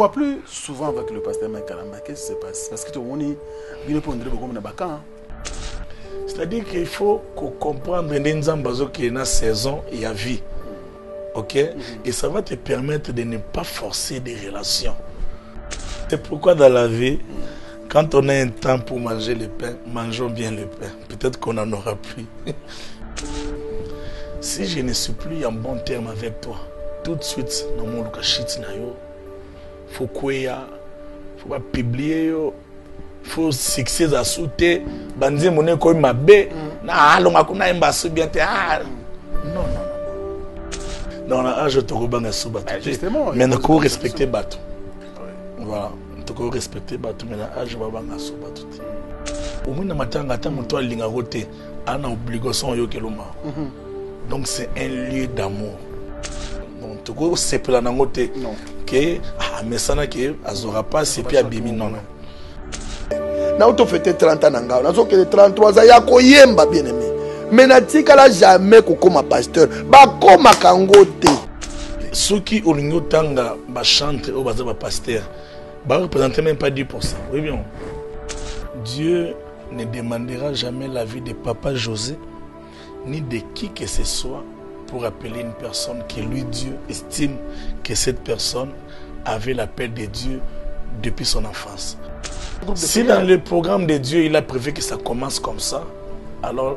vois plus souvent avec le pasteur Makalamba. Qu'est-ce qui se passe? Parce que tout le monde il est pour dire beaucoup de bacan. C'est-à-dire qu'il faut comprendre qu'il y a une saison et à vie. Ok? Et ça va te permettre de ne pas forcer des relations. C'est pourquoi dans la vie, quand on a un temps pour manger le pain, mangeons bien le pain. Peut-être qu'on n'en aura plus. Si je ne suis plus en bon terme avec toi, tout de suite, dans mon lucachit, il faut pas publier, il faut fixer à sauter, bandir mon école ma baie, na longa kuna imbasu bien te non. Dans l'âge de Torobanga Soubatu. Mais il faut respecter Batou. Voilà. Il faut respecter Batou. Mais l'âge de Torobanga Soubatu. Au moins, obligation. Donc, c'est un lieu d'amour. Donc, il faut se planer. Mais ça n'a pas se planer. Non. Nous avons fait 30 ans. Nous avons fait 33 ans. Nous avons bien aimé. Mais natikala jamais comme pasteur ba koma kangote ceux qui ont tanga ba chanter ou ba pasteur ba représenter même pas 10%. Oui bien. Dieu ne demandera jamais l'avis de papa José ni de qui que ce soit pour appeler une personne que lui Dieu estime que cette personne avait la paix de Dieu depuis son enfance. Si dans le programme de Dieu il a prévu que ça commence comme ça, alors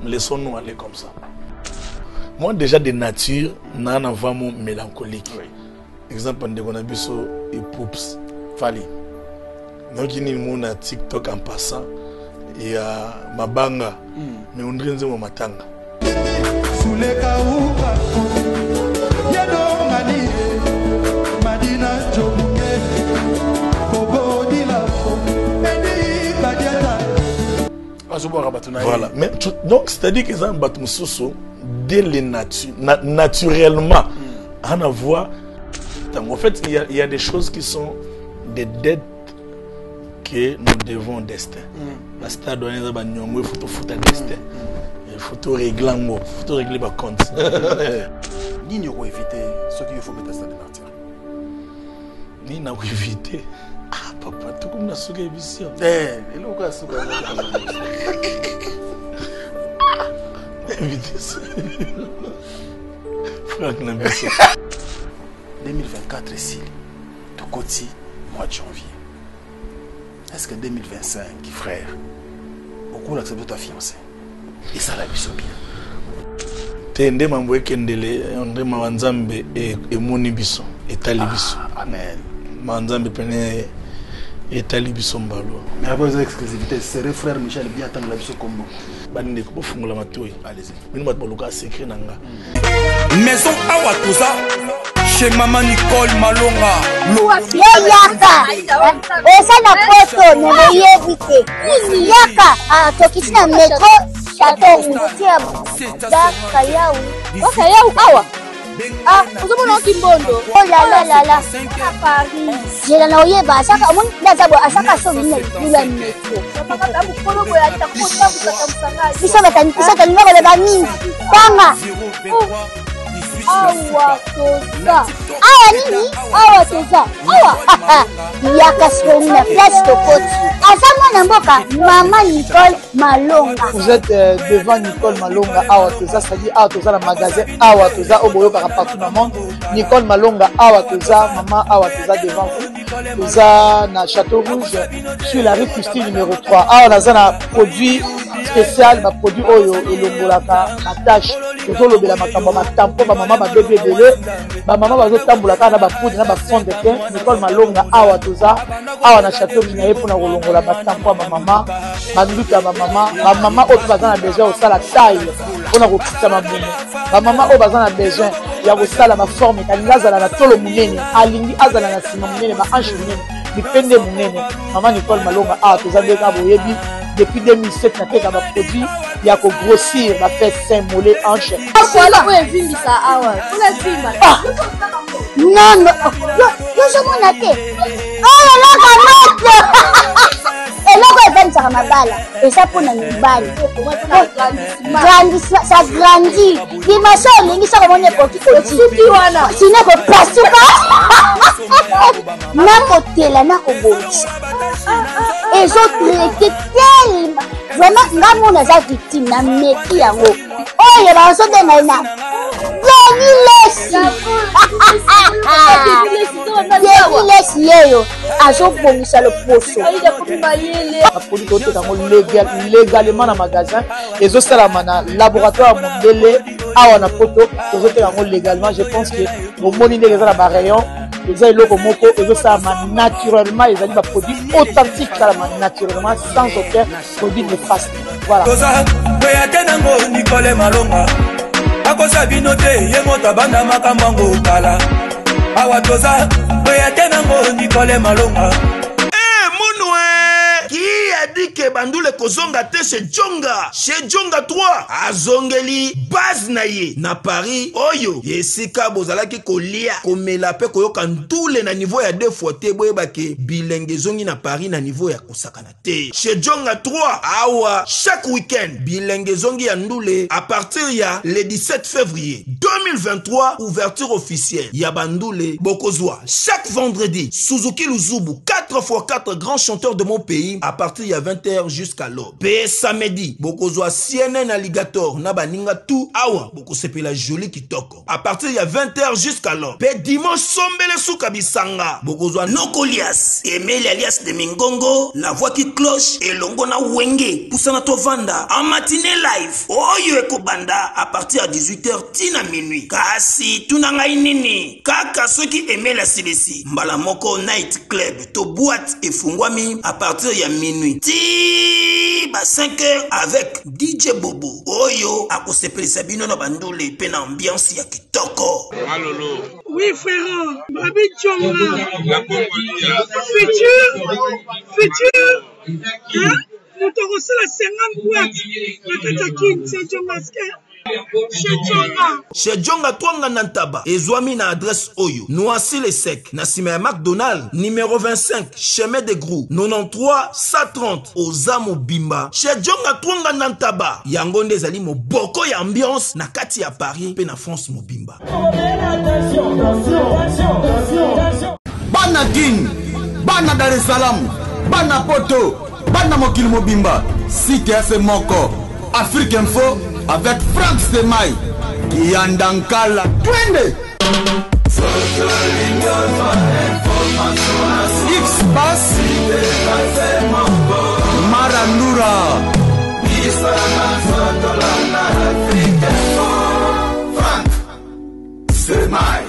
laissons-nous aller comme ça. Moi déjà de nature, n'en avons mon mélancolique. Exemple, on a vu sur et Poups, Fali. Donc il y a mon TikTok en passant et à Mabanga, mais on dirait mon matanga. Sous les kaouba, yado mani, madina jombe, kobo di la fo, edi badiata. Voilà. Mais, donc, c'est-à-dire que ça dès les naturellement, on a voit. En fait, il y a des choses qui sont des dettes que nous devons au destin. Parce que il faut foutre destin. Il faut régler il faut régler ma compte. Ni ne faut éviter ce qu'il faut mettre ça de partir. Ni n'a éviter. Ah, papa, tout comme la souga émission. Il est quoi souga? Évitez ça. Franck n'a pas ça. 2024 ici, de côté, mois de janvier. Est-ce que 2025, frère, beaucoup acceptent ta fiancée? Et ça l'a vu sur bien. Tende mambo ekendele, André Mawanzambe et Moni Bisson, et Talibiso. Amen. Mawanzambe pene et Talibiso Mbalo. Mais avant les exclusivités, c'est le frère Michel bien tant la biso combo. Bande ko fungula matoi. Allez-y. Minu mat boluka secret nanga. Maison Awatuza chez Maman Nicole Malonga. Yaka. Esa na poto ne yebite. Yaka tokisina metro chateau ngutia da kayau. Kayau awa. Ah, vous avez un kimbondo. Oh là là. À Paris. J'ai la noyé bas. Chaque mois, d'abord à chaque fois, il y a une métro. Ils sont à numéro de banni. Tanga. Awa toza. Awa nini? Awa toza. Awa. Yaka sur une place de côte. À Mboka, Maman Nicole Malonga. Vous êtes devant Nicole Malonga, Awa Toza, c'est-à-dire Awa Toza, le magasin Awa Toza, au Boyo partout dans le monde. Nicole Malonga, Awa Toza, Maman Awa Toza devant vous. Toza, na Château Rouge, sur la rue Christine numéro 3. Awa Toza, na produit spécial, ma produit Oyo, et l'Ombolaka, ma tâche. Toujours le bela makambo, ma tampon, ma maman, ma bébé délai, ma maman va jouer tamboulaka, na ba poudre, na ba fond de pain. Nicole Malonga, Awa Toza, Awa na Château Rouge, na pour na rolongola, ma tampon, ma maman, ma nduka, ma maman, autre bazan a besoin au sala taille, on a repris ma boum. Ma maman, au bazan a besoin, il y a au sala ma forme, et quand azala na tolo mounene, alingi azala na sima mounene, ma hanche mounene, dipende mounene. Maman Nicole Malonga, Awa Toza, ndeka boyebi, depuis 2007, na teka ma produit, il y a qu'au grossir, ma fête Saint-Mollet, hanche. Voilà, où est Vimbi ça, Awa? Où est Vimbi? Non, yo, je m'en ai. Oh là là, et là, quoi, est ça? babetaka mabala eza mpona mibali ça grandit dimension olingi soko moni ekoki kosuki wana sino ekopasuka nakotela nakobongisa ezotraite telema vraiment nga mona aza victime na meki yango oyo bazobenga na Lesi yeyo azobongisa loposo baproduit toteka yango légalement na magasin ezosalama na laboratoire mondele awa na poto tozoteka yango légalement. Je pense que omoni ndenge eza na barayon eza eloko moko ezosalama naturellement, ezali baproduit authentique salama naturellement sans aucun produit néfaste. Voilà. Toza kweyate nango Nicole Malonga akosa bino te ye moto abanda makambo yango tala awa toza kweyate nango Nicole Malonga. Qui a dit que Bandoule kozonga te chez Djonga 3 azongeli base na ye na Paris oyo yesika bozalaki kolia komela pe koyoka ndule na niveau ya 2 fois te boyeba ke bilenge zongi na Paris na niveau ya kosakana te chez Djonga 3 awa chaque week-end bilenge zongi ya ndule à partir ya le 17 février 2023 ouverture officielle ya Bandoule bokozwa chaque vendredi Suzuki Luzubu 4x4 grands chanteurs de mon pays à partir de 20h jusqu'à l'aube. Pe samedi, bokozwa CNN Alligator na baninga tout awa boko sepela joli kitoko. À partir de 20h jusqu'à l'aube. Pe dimanche sombele souka bisanga. Bokozwa Nokolias, Emile alias de Mingongo, la voix qui cloche et longo na wenge poussana tovanda en matinée live. Oyo ekobanda à partir de 18h tina minuit. Kasi tunanga inini. Kaka soki Emile Silesi. Mbala moko night club to boîte et fungwami à partir de minuit. Ti ba 5h avec DJ Bobo. Oyo akosepelisa bino na Bandoule pe na ambiance ya kitoko. Malolo. Oui frère, Babi Djonga. La Congolia. Futur. Hein? Nous te reçons la 50 boîtes. La Katakin, c'est Djonga. Chez Djonga Twanga Nantaba, ezwami na adresse Oyo, Noisy les Secs, na sima ya McDonald, numéro 25, chemin de Grou, 93 130, Ozamo Bimba. Chez Djonga Twanga Nantaba, yangonde zali mo boko ya ambiance na kati ya Paris pe na France Mobimba. Bana Guine, Bana Dar es Salaam, Bana Poto, Bana Mokil Mobimba, Cité FC Moko, Afrique Info, avec Frank Stemai, Yandankala, Twende X-Bass, Marandura, Frank Stemai.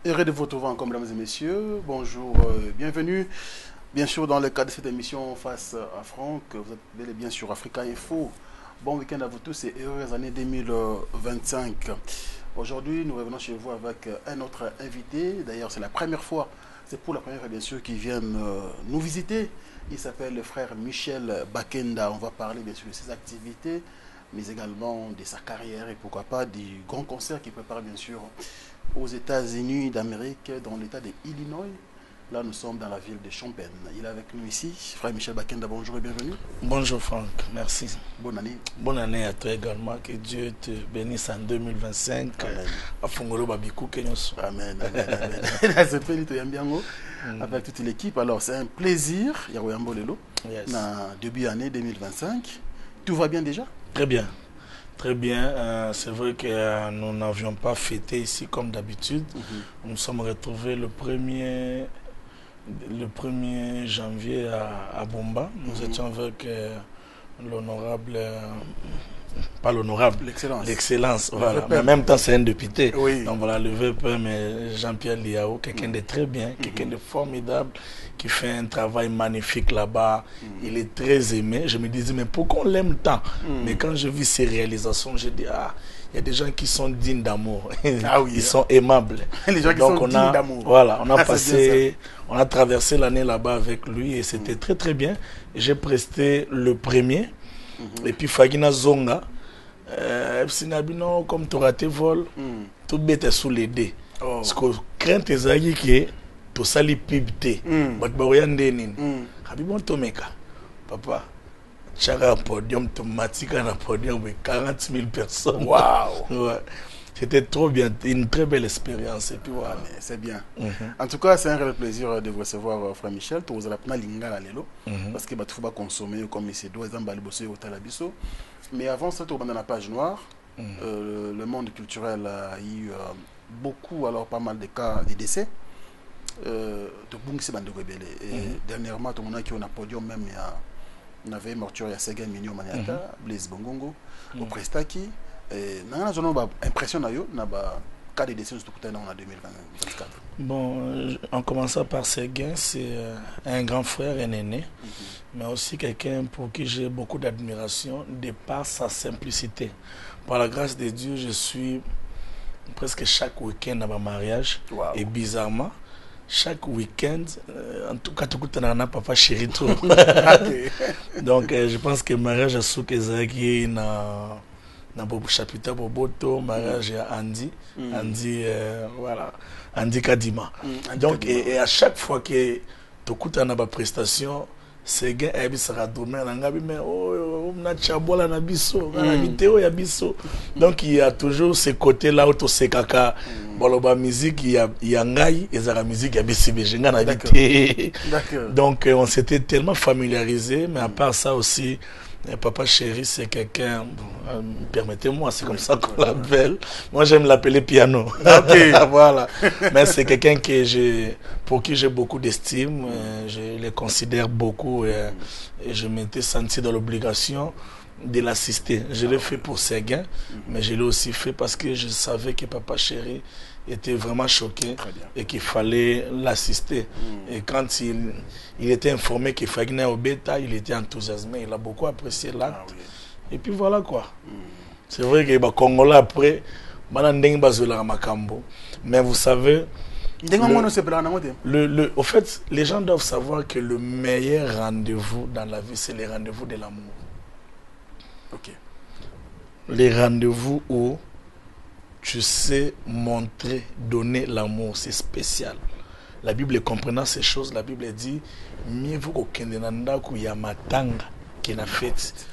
Heureux de vous retrouver encore, mesdames et messieurs. Bonjour, bienvenue. Bien sûr, dans le cadre de cette émission Face à Franck, vous êtes bel et bien sur Africa Info. Bon week-end à vous tous et heureuse année 2025. Aujourd'hui, nous revenons chez vous avec un autre invité. D'ailleurs, c'est la première fois, c'est pour la première fois bien sûr qu'ils viennent nous visiter. Il s'appelle le frère Michel Bakenda. On va parler bien sûr de ses activités, mais également de sa carrière et pourquoi pas du grand concert qu'il prépare bien sûr aux États-Unis d'Amérique, dans l'État de Illinois. Là, nous sommes dans la ville de Champaign. Il est avec nous ici. Frère Michel Bakenda, bonjour et bienvenue. Bonjour Franck, merci. Bonne année. Bonne année à toi également. Que Dieu te bénisse en 2025. Amen. Avec toute l'équipe. Alors, c'est un plaisir. Yaroyambo Lelo. Dans début année 2025. Tout va bien déjà? Très bien. Très bien. C'est vrai que nous n'avions pas fêté ici comme d'habitude. Nous sommes retrouvés le 1er janvier à Bomba. Nous étions avec l'honorable, pas l'honorable, l'excellence. Voilà. Mais en même temps, c'est un député. Oui. Donc voilà, le VP, mais Jean-Pierre Liao, quelqu'un de très bien, quelqu'un de formidable, qui fait un travail magnifique là-bas. Il est très aimé. Je me disais, mais pourquoi on l'aime tant? Mais quand je vis ses réalisations, je dis, ah, il y a des gens qui sont dignes d'amour. Ah oui, ils sont aimables. Les gens qui sont dignes d'amour. Voilà, on a passé, on a traversé l'année là-bas avec lui et c'était très très bien. J'ai presté le premier. Et puis Fagina Zonga, comme tu raté vol, tout bête sous les dés. Parce que crainte est qui to sali pibte bat ba yande nini habibon tomeka papa chaka podium tomatika na podium avec 40 000 personnes. Waouh. Ouais. C'était trop bien, une très belle expérience. Et puis voilà. C'est bien. En tout cas, c'est un réel plaisir de vous recevoir, frère Michel. Tu vous avez lingala lelo parce que tu faut consommer comme c'est doit zambali bossé au talabiso. Mais avant ça, tu dans la page noire. Le monde culturel a eu beaucoup, alors pas mal de cas de décès. Dernièrement, tout le monde qui on a podium même on avait mortuaire il y a Séguin Mignon Maniata, Blaise Bongongo, au Prestaki. Nous avons impression na cas de décès en 2024. Bon, en commençant par Séguin, c'est un grand frère, un aîné, mais aussi quelqu'un pour qui j'ai beaucoup d'admiration de par sa simplicité. Par la grâce de Dieu, je suis presque chaque week-end à ma mariage. Et bizarrement, chaque week-end, en tout cas, tout le temps, papa chéri tout. Donc, je pense que mariage à Soukezaki na bobu chapitre boboto mariage à Andy voilà Andy Kadima. Donc et à chaque fois que tu écoutes une prestation c'est gars et puis ça va dormir na ngabi mais oh na chabola na biso na vidéo ya biso. Donc il y a toujours ce côté là où tu sais kaka boloba musique il y a ngai et la musique ya BCBG na vité. Donc on s'était tellement familiarisé, mais à part ça aussi papa chéri, c'est quelqu'un, permettez-moi, c'est comme ça qu'on l'appelle. Moi, j'aime l'appeler piano. Voilà. Mais c'est quelqu'un pour qui j'ai beaucoup d'estime. Je le considère beaucoup et je m'étais senti dans l'obligation de l'assister. Je l'ai fait pour Séguin, mais je l'ai aussi fait parce que je savais que papa chéri était vraiment choqué et qu'il fallait l'assister. Et quand il était informé qu'il fallait au bêta, il était enthousiasmé, il a beaucoup apprécié l'acte. Et puis voilà quoi. C'est vrai que les Congolais après, mais vous savez, au fait, les gens doivent savoir que le meilleur rendez-vous dans la vie, c'est les rendez-vous de l'amour. Les rendez-vous où tu sais montrer, donner l'amour, c'est spécial. La Bible comprenant ces choses, la Bible dit mieux vaut qu'aucun nanda kuya matanga qui na fête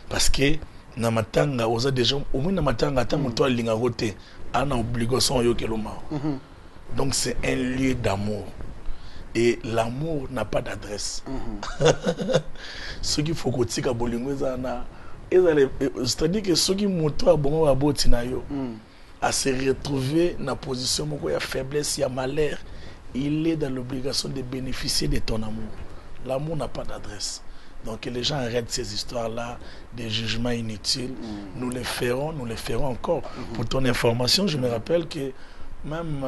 parce que na matanga oza déjà au moins na matanga tant toi linga roté ana obligation yo keloma. Donc c'est un lieu d'amour et l'amour n'a pas d'adresse. Ce qu'il faut que tu ka bolingo zana c'est-à-dire que ceux qui montrent à bon à botinayo à se retrouver dans la position où il y a faiblesse, il y a malheur, il est dans l'obligation de bénéficier de ton amour. L'amour n'a pas d'adresse. Donc les gens arrêtent ces histoires-là, des jugements inutiles. Nous les ferons encore. Pour ton information, je me rappelle que même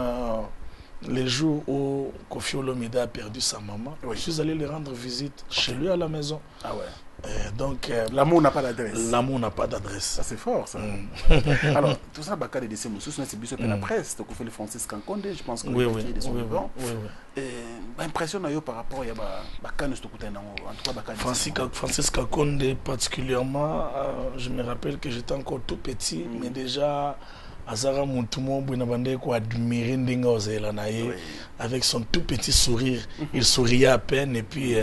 les jours où Kofi Olomide a perdu sa maman, je suis allé lui rendre visite chez lui à la maison. Ah ouais. Donc l'amour n'a pas d'adresse. L'amour n'a pas d'adresse. Ça c'est fort ça. Alors tout ça baka de décès monsieur c'est bien la presse donc fait le Francis Kankonde je pense que oui. Impression na yo par rapport ya baka ne stokuta na en tout cas baka Francis Kankonde particulièrement je me rappelle que j'étais encore tout petit mais déjà Azara Moutoumou Bouinabande ko admirer ndinga ozela na ye avec son tout petit sourire. Il souriait à peine et puis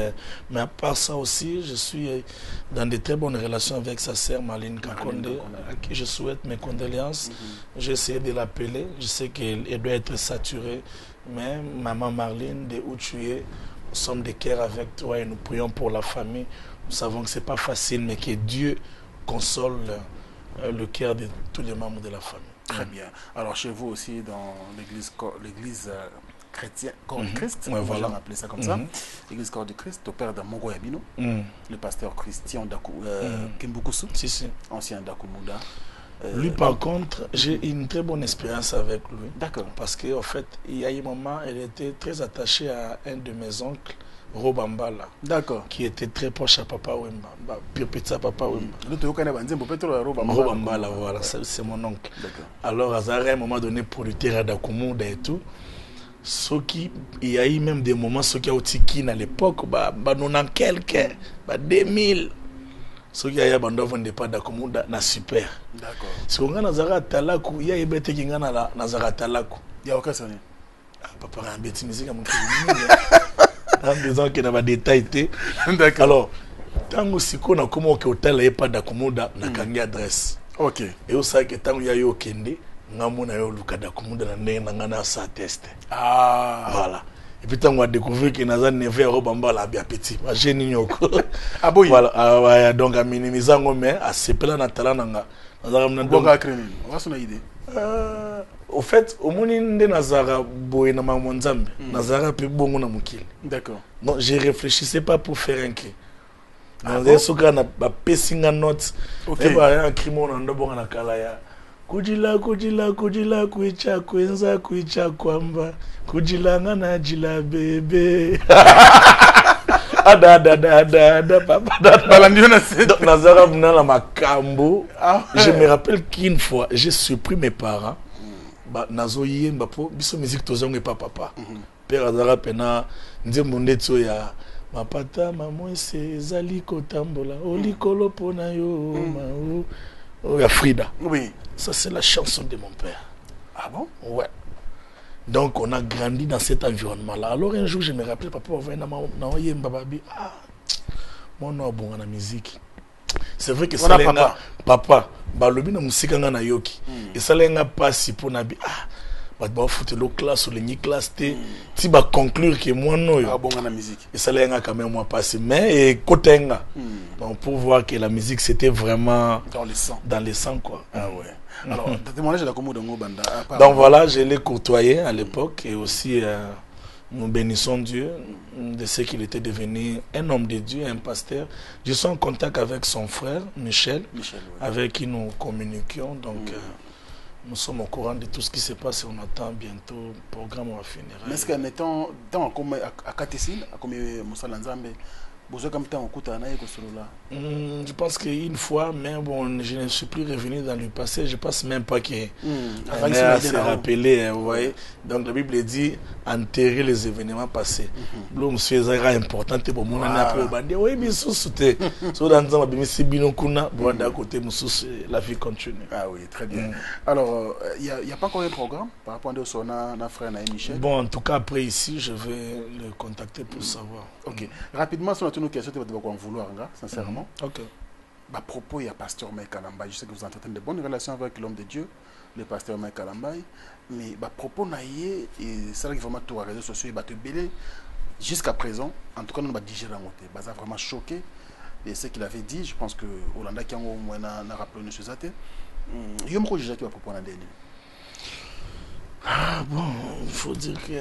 mais à part ça aussi, je suis dans de très bonnes relations avec sa sœur Marlene Kankonde à qui je souhaite mes condoléances. J'ai essayé de l'appeler, je sais qu'elle doit être saturée mais maman Marlene de où tu es, nous sommes de cœur avec toi et nous prions pour la famille. Nous savons que c'est pas facile mais que Dieu console le cœur de tous les membres de la famille. Très bien. Alors chez vous aussi dans l'église chrétienne Corps du Christ, voilà, on appelait ça comme ça. L'église Corps du Christ, au père d'Amogo Yabino, le pasteur Christian Kimbukusu, ancien d'Akumuda. Lui par contre, j'ai une très bonne expérience avec lui. D'accord. Parce qu'en fait, il y a un moment, elle était très attachée à un de mes oncles. Robambala, d'accord, qui était très proche à Papa Wemba, pire petit Papa Wemba. Robambala, voilà, c'est mon oncle. Alors, à un moment donné, producteur à Dakumuda et tout, ce qui, il y a eu même des moments, ce qui a été qui à l'époque, non en quelqu'un, 2000. Ce qui a eu un départ Dakumuda, na super. D'accord. Si on a Nazara Talaku, il y a eu Bete Kingana Nazara Talaku. Il y a aucun sonné. Papa a un bêtise musique à mon en disant qu'il n'a pas de détails. D'accord. Alors, tant que si on a comment que hôtel est pas d'accommodation, na kangi adresse. Ok. Et au ça que tant qu'il y a eu okende, ngamu na yo luka d'accommodation na ngana sa test. Ah. Voilà. Et puis tant qu'on a découvert qu'il n'a pas nevé au bamba la bien petit. Ma génie nyoko. Ah bon. Voilà. Donc à minimiser ngomé à sepela na talana nga. Donc à créer. On va son idée. Au fait, au monde de Nazara boy na mamonzambe, Nazara pe bongo na mukili. D'accord. Non, je réfléchissais pas pour faire un cri. Dans ce cas na ba pessinga note. OK. Et ba un crime on ndo bonga na kala ya. Kujila kuicha kwenza kuicha kwamba kujila ngana jila bebe. Da papa Nazara vena la makambo. Je me rappelle qu'une fois j'ai surpris mes parents. Nazo yemba po biso musique tozongo et pas papa. Père Azara pena nzembo ndetso ya mapata mamwese zali kotambola olikolo pona yo ma ya Frida. Oui. Ça c'est la chanson de mon père. Ah bon? Ouais. Donc on a grandi dans cet environnement là. Alors un jour je me rappelle papa va na yemba babi mon nom bon na musique. C'est vrai que ça lenga papa balobi na musika nga na yoki et ça lenga passi pour na bi ba foutre le classe ou le classe T ti ba conclure que moi non yo bon na musique et ça lenga quand même moi passi mais kotenga donc pour voir que la musique c'était vraiment dans le sang quoi. Ah ouais. Alors témoignage de la Komo Dongo Banda. Donc voilà, je l'ai côtoyé à l'époque et aussi nous bénissons Dieu de ce qu'il était devenu un homme de Dieu, un pasteur. Je suis en contact avec son frère, Michel oui. Avec qui nous communiquions. Donc, nous sommes au courant de tout ce qui se passe et on attend bientôt le programme à finir. Mais est-ce qu'en étant comme à Katesil, comme Moussa Lanzambe, je pense qu'une fois, mais bon, je ne suis plus revenu dans le passé. Je pense même pas qu'il s'est rappelé. Vous voyez. Donc la Bible dit enterrer les événements passés. L'homme c'est important pour mon après. Oui, mais c'était. La vie continue. Ah oui, très bien. Alors, il n'y a pas encore un programme par rapport à son frère Michel. Bon, en tout cas, après ici, je vais le contacter pour savoir. Ok. Rapidement, sur une question, tu vas en vouloir, sincèrement. Ok. À propos, il y a pasteur Mike Kalambay. Je sais que vous entretenez de bonnes relations avec l'homme de Dieu, le pasteur Mike Kalambay. Mais à propos, et c'est là que vraiment tous les réseaux sociaux, ils te belé. Jusqu'à présent, en tout cas, nous avons digéré la montée. Ils ont vraiment choqué. Et ce qu'il avait dit, je pense que Hollanda qui a rappelé une chose. Il y a un projet qui va proposer un dernier. Ah bon, il faut dire que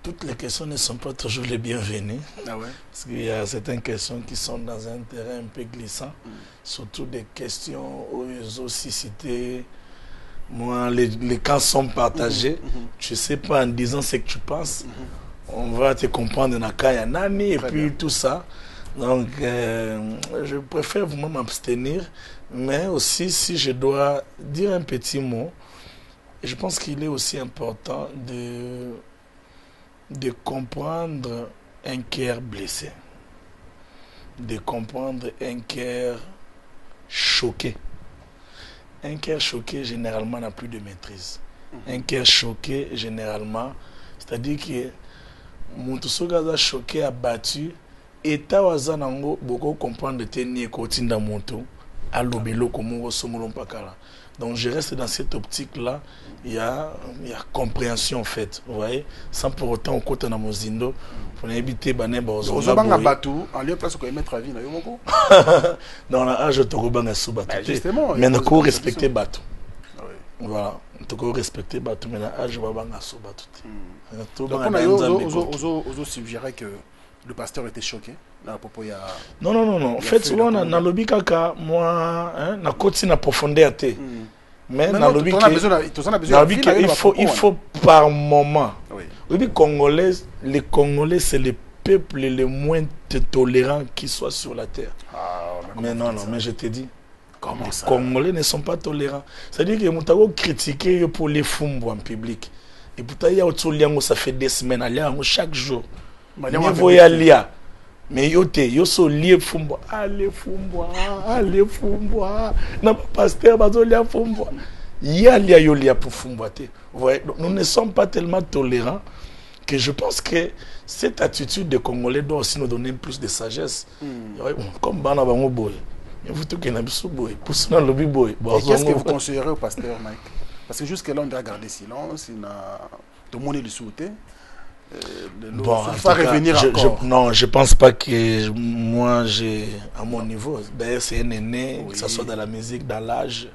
toutes les questions ne sont pas toujours les bienvenues. Ah ouais. Parce qu'il y a certaines questions qui sont dans un terrain un peu glissant. Surtout des questions où ils ont aussi cité. Moi, les cas sont partagés. Tu ne sais pas en disant ce que tu penses. On va te comprendre dans Kaya Nani et puis bien. Tout ça. Donc, je préfère vraiment m'abstenir. Mais aussi, si je dois dire un petit mot, je pense qu'il est aussi important de comprendre un cœur blessé, de comprendre un cœur choqué. Un cœur choqué, généralement, n'a plus de maîtrise. Un cœur choqué, généralement, c'est-à-dire que Moutousogaza choqué, abattu, et Tawazanango, beaucoup comprendre que ni kotinda moto, à l'obélo comme on somolon pakala. Donc je reste dans cette optique-là, il y a compréhension en fait, vous voyez, sans pour autant au côté de Mozindo, pour éviter Baneba aux autres. En lieu place qu'on mettre à vie, dans l'âge de Torobanga Soubatu. Mais nous devons respecter Batou. Voilà, nous devons respecter Batou, mais l'âge de Babanga Soubatu. Donc on a osé suggérer que le pasteur était choqué. Non. En fait, souvent, dans le Bikaka, moi, na côté na profondeur. Mais dans le il faut par moment. Les Congolais, c'est le peuple le moins tolérant qui soit sur la terre. Mais non, mais je te dis. Comment ça? Les Congolais ne sont pas tolérants. C'est-à-dire que nous avons critiqué pour les fumbles en public. Et pourtant, ça fait des semaines, chaque jour. Mais yo so lié fumbo, allez fumbo, na pasteur bazolia fumbo. il y a l'IA pour Fumboate. Nous ne sommes pas tellement tolérants que je pense que cette attitude des Congolais doit aussi nous donner plus de sagesse. Comme Bana Bango Boy. Qu'est-ce que vous conseillerez au pasteur Mike? Parce que jusque-là, on doit garder silence, tout le monde est le souhaité. Bon, revenir encore. Non, je ne pense pas que moi, j'ai à mon niveau. D'ailleurs, c'est un aîné, que ce soit dans la musique, dans l'âge.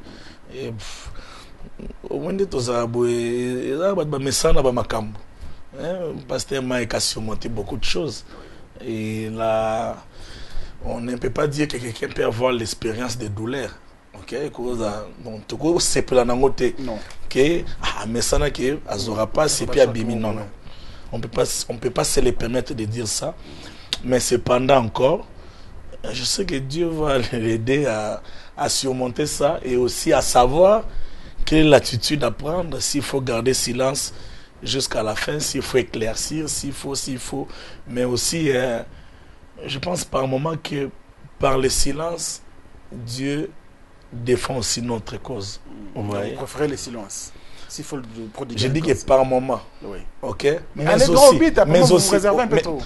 Au moins, il y a des messages dans ma cambo. Le pasteur Mike a surmonté beaucoup de choses. Et là, on ne peut pas dire que quelqu'un peut avoir l'expérience de douleur. Ok, donc tout coup c'est pour la nangote. Non. Que mais ça n'a que azora pas c'est puis abimi non. On peut pas se le permettre de dire ça. Mais cependant encore, je sais que Dieu va l'aider à surmonter ça et aussi à savoir quelle est l'attitude à prendre, s'il faut garder silence jusqu'à la fin, s'il faut éclaircir, s'il faut. Mais aussi, je pense par moment que par le silence, Dieu défend aussi notre cause. Vous préférez le silence. S'il faut le prodiguer. Je dis que par moment. Oui. Ok. Mais aussi, mais aussi, vous réservez un peu trop.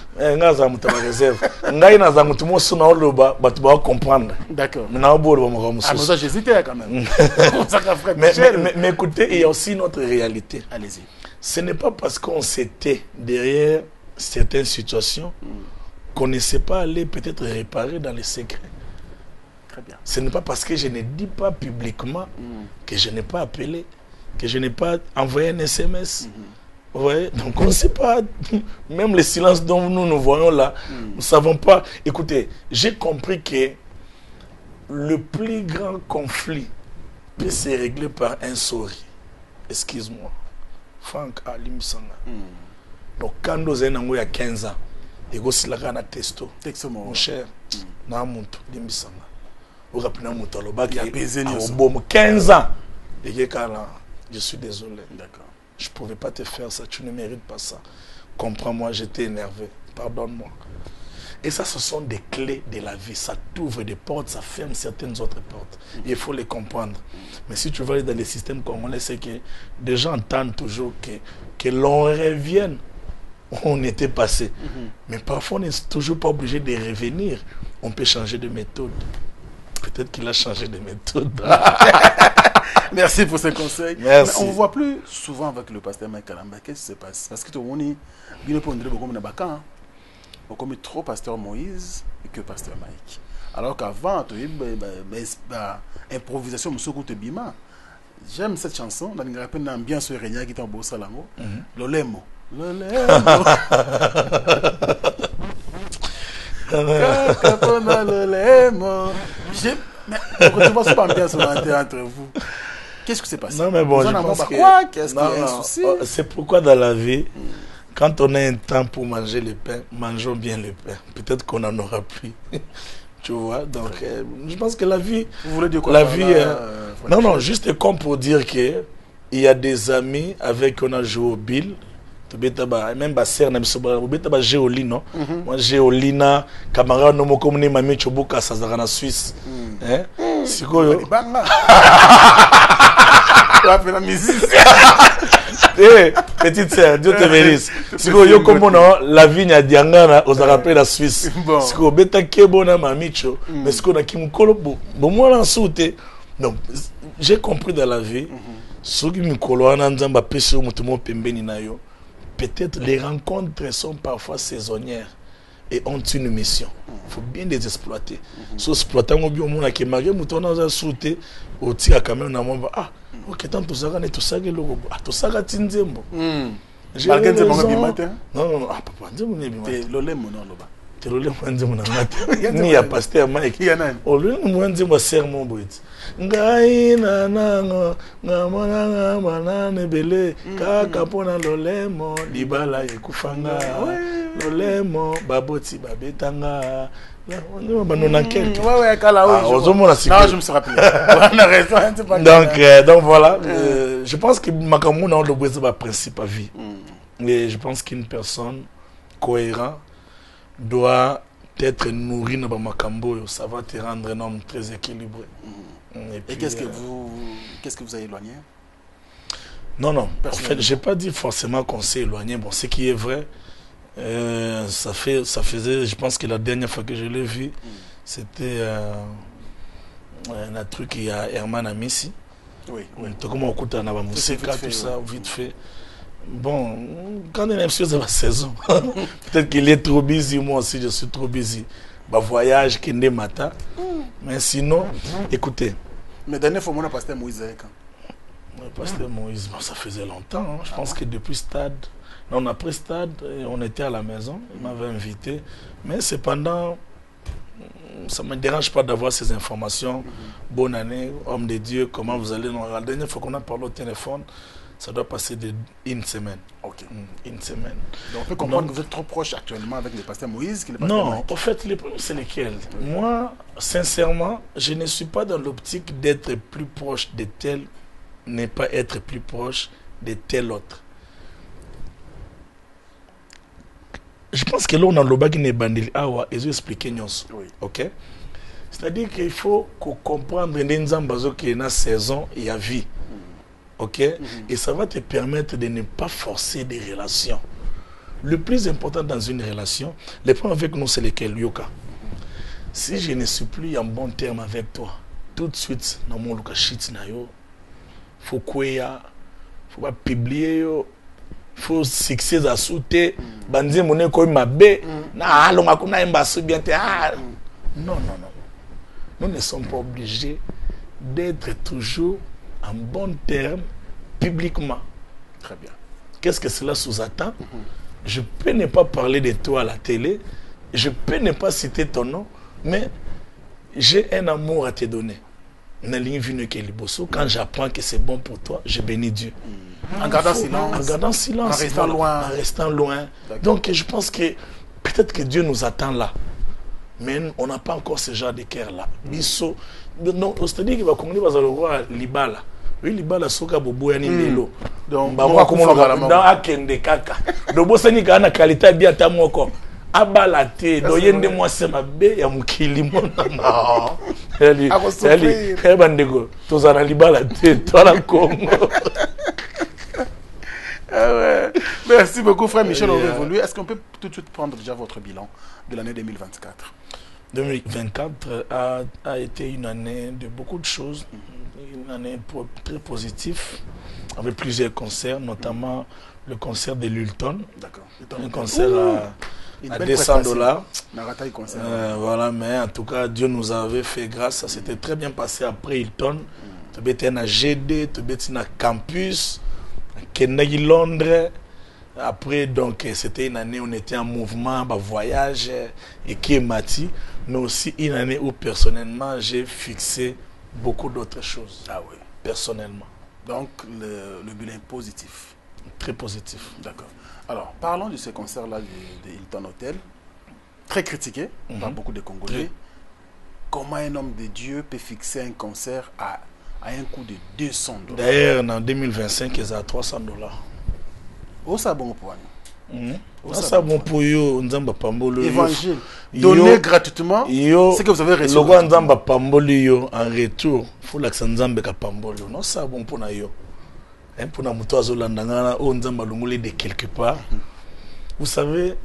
D'accord. Mais j'hésitais quand même. Mais écoutez, il y a aussi notre réalité. Allez-y. Ce n'est pas parce qu'on s'était derrière certaines situations qu'on ne sait pas aller peut-être réparer dans les secrets. Très bien. Ce n'est pas parce que je ne dis pas publiquement que je n'ai pas appelé, que je n'ai pas envoyé un SMS. Ouais, donc on ne sait pas, même le silence dont nous voyons là, nous ne savons pas. Écoutez, j'ai compris que le plus grand conflit peut se régler par un sourire. Excuse-moi. Franck Ali Msanga. Donc quand nous avons il y a 15 ans, il y a un testo. Mon cher, Limbisanga. Il y a 15 ans. Je suis désolé. D'accord. Je ne pouvais pas te faire ça. Tu ne mérites pas ça. Comprends-moi, j'étais énervé. Pardonne-moi. Et ça, ce sont des clés de la vie. Ça t'ouvre des portes, ça ferme certaines autres portes. Il faut les comprendre. Mais si tu vas aller dans les systèmes congolais, c'est que des gens entendent toujours que l'on revienne où on était passé. Mais parfois, on n'est toujours pas obligé de revenir. On peut changer de méthode. Peut-être qu'il a changé de méthode. Merci pour ce conseil. Merci. Mais on ne voit plus souvent avec le pasteur Mike Kalamba. Qu'est-ce qui se passe? Parce que tout le monde est comme trop pasteur Moïse que pasteur Mike. Alors qu'avant, tu as improvisation, j'aime cette chanson. On a une ambiance sur Régna qui est en beau salango. Lolemo. Lolemo. Tu vois pas ambiance entre vous. Qu'est-ce qui s'est passé? Non, mais bon, je pense que c'est pourquoi dans la vie, quand on a un temps pour manger le pain, mangeons bien le pain. Peut-être qu'on en aura plus. Tu vois, donc je pense que la vie... Vous voulez dire quoi? La vie... non, juste comme pour dire que il y a des amis avec qui on a joué au Bill. Même Basser, Géolino. Moi, Géolina, camarade, non, comme ni Mami Chobuka, ça sera en Suisse. C'est quoi? La musique. Petite sœur, Dieu te bénisse. C'est quoi, yo comme la vigne à Diangana, aux rappelé la Suisse. C'est quoi, beta kebona mamicho, mais c'est quoi, na kimukolo bon moi en sauté. Donc, j'ai compris dans la vie, ceux qui me coloient en disant, pêcher au mouton pembeni na yo. Peut-être les rencontres sont parfois saisonnières et ont une mission. Il faut bien les exploiter. Si exploitant au bio, on a qui marié, mouton a sauté au tir quand même, on va ok, tant tout ça, tout ça, tout ça, tinzembo. J'ai raison. Non, papa, dis-moi, l'olemo non là-bas. Ni ya pasteur Mike. Olu mwanzi mwa sermon boit. Ngai na nango ngamana manane bele kaka pona lolemo libala ekufanga. Lolemo baboti babetanga. Ouais, kala je me suis rappelé. On a raison, donc voilà, je pense que Makamou a le principe à vie. Et je pense qu'une personne cohérente doit être nourri dans Makambo, ça va te rendre un homme très équilibré. Et qu'est-ce que vous avez éloigné? Non, non. En fait, j'ai pas dit forcément qu'on s'est éloigné. Bon, ce qui est vrai, ça faisait, je pense que la dernière fois que je l'ai vu, c'était un truc il y a Herman Amissi. Oui, oui. Comment on écoute en musique, tout ça, vite fait. Bon, quand on est sur la saison, peut-être qu'il est trop busy, moi aussi je suis trop busy. Bah, voyage, Kende Mata. Mais sinon, écoutez. Mais dernière fois, on a pasteur Moïse. Pasteur Moïse, bon, ça faisait longtemps. Hein. Je pense que depuis Stade, non, après Stade, on était à la maison. Il m'avait invité. Mais cependant, ça ne me dérange pas d'avoir ces informations. Bonne année, homme de Dieu, comment vous allez. Non, la dernière fois qu'on a parlé au téléphone, ça doit passer une semaine. Ok. Une semaine. Donc on peut comprendre que vous êtes trop proche actuellement avec le pasteur Moïse que le pasteur Non, Mike. en fait, les problèmes, c'est lesquels? Moi, sincèrement, je ne suis pas dans l'optique d'être plus proche de tel, ne pas être plus proche de tel autre. Je pense que là, on a le bac qui n'est bandé. Ah ouais, ils ont expliqué nous. Oui. Ok? C'est-à-dire qu'il faut comprendre que dans une saison, il y a vie. Ok? Et ça va te permettre de ne pas forcer des relations. Le plus important dans une relation, les points avec nous, c'est lesquels, Yoka? Si je ne suis plus en bon terme avec toi, tout de suite, dans mon Luka shit na yo, faut quoi, faut pas publier yo, faut succès à sauter, bandi mon ko mabe, na alonga kuna embassy bien te. Non, non, non. Nous ne sommes pas obligés d'être toujours en bon terme publiquement. Très bien. Qu'est-ce que cela sous-attend? Je peux ne pas parler de toi à la télé, je peux ne pas citer ton nom, mais j'ai un amour à te donner. Quand j'apprends que c'est bon pour toi, je bénis Dieu. En gardant silence. En gardant silence. En restant loin. En restant loin. Donc je pense que peut-être que Dieu nous attend là. Mais on n'a pas encore ce genre de cœur-là. Non, c'est-à-dire qu'il va commencer à voir Libala. Oui, Libala soka bobo yani lelo. Donc, dans akende kaka. Donc, bosani kana qualité bien ta moko. Abala te, doyende moi c'est ma bé ya mukili mona. Non. Elle bandego. Tozana Libala te, toi la Congo. Merci beaucoup, frère Michel. On va évoluer. Est-ce qu'on peut tout de suite prendre déjà votre bilan de l'année 2024? 2024 a été une année de beaucoup de choses, une année très positive, avec plusieurs concerts, notamment le concert de Lulton, un concert à $200. Voilà, mais en tout cas, Dieu nous avait fait grâce, ça s'était très bien passé après Hilton. Tu étais à GD, tu étais à Campus, à Kennedy, Londres. Après, donc, c'était une année où on était en mouvement, voyage, et qui est mati, mais aussi une année où, personnellement, j'ai fixé beaucoup d'autres choses. Ah oui. Personnellement. Donc, le bilan est positif. Très positif. D'accord. Alors, parlons de ce concert-là de Hilton Hotel, très critiqué par beaucoup de Congolais. Oui. Comment un homme de Dieu peut fixer un concert à un coût de $200? D'ailleurs, en 2025, ils sont à $300. Oh, ça bon pour nous. Ça bon pour yo, Nzamba Pambolo. Évangile. Donner gratuitement ce que vous avez reçu. Le Nzamba Pambolo yo en retour, faut l'accent Nzamba ka Pambolo. Non, ça bon pour na yo. Un pour na muto azolanda ngana o Nzamba lungole de quelque part. Vous savez,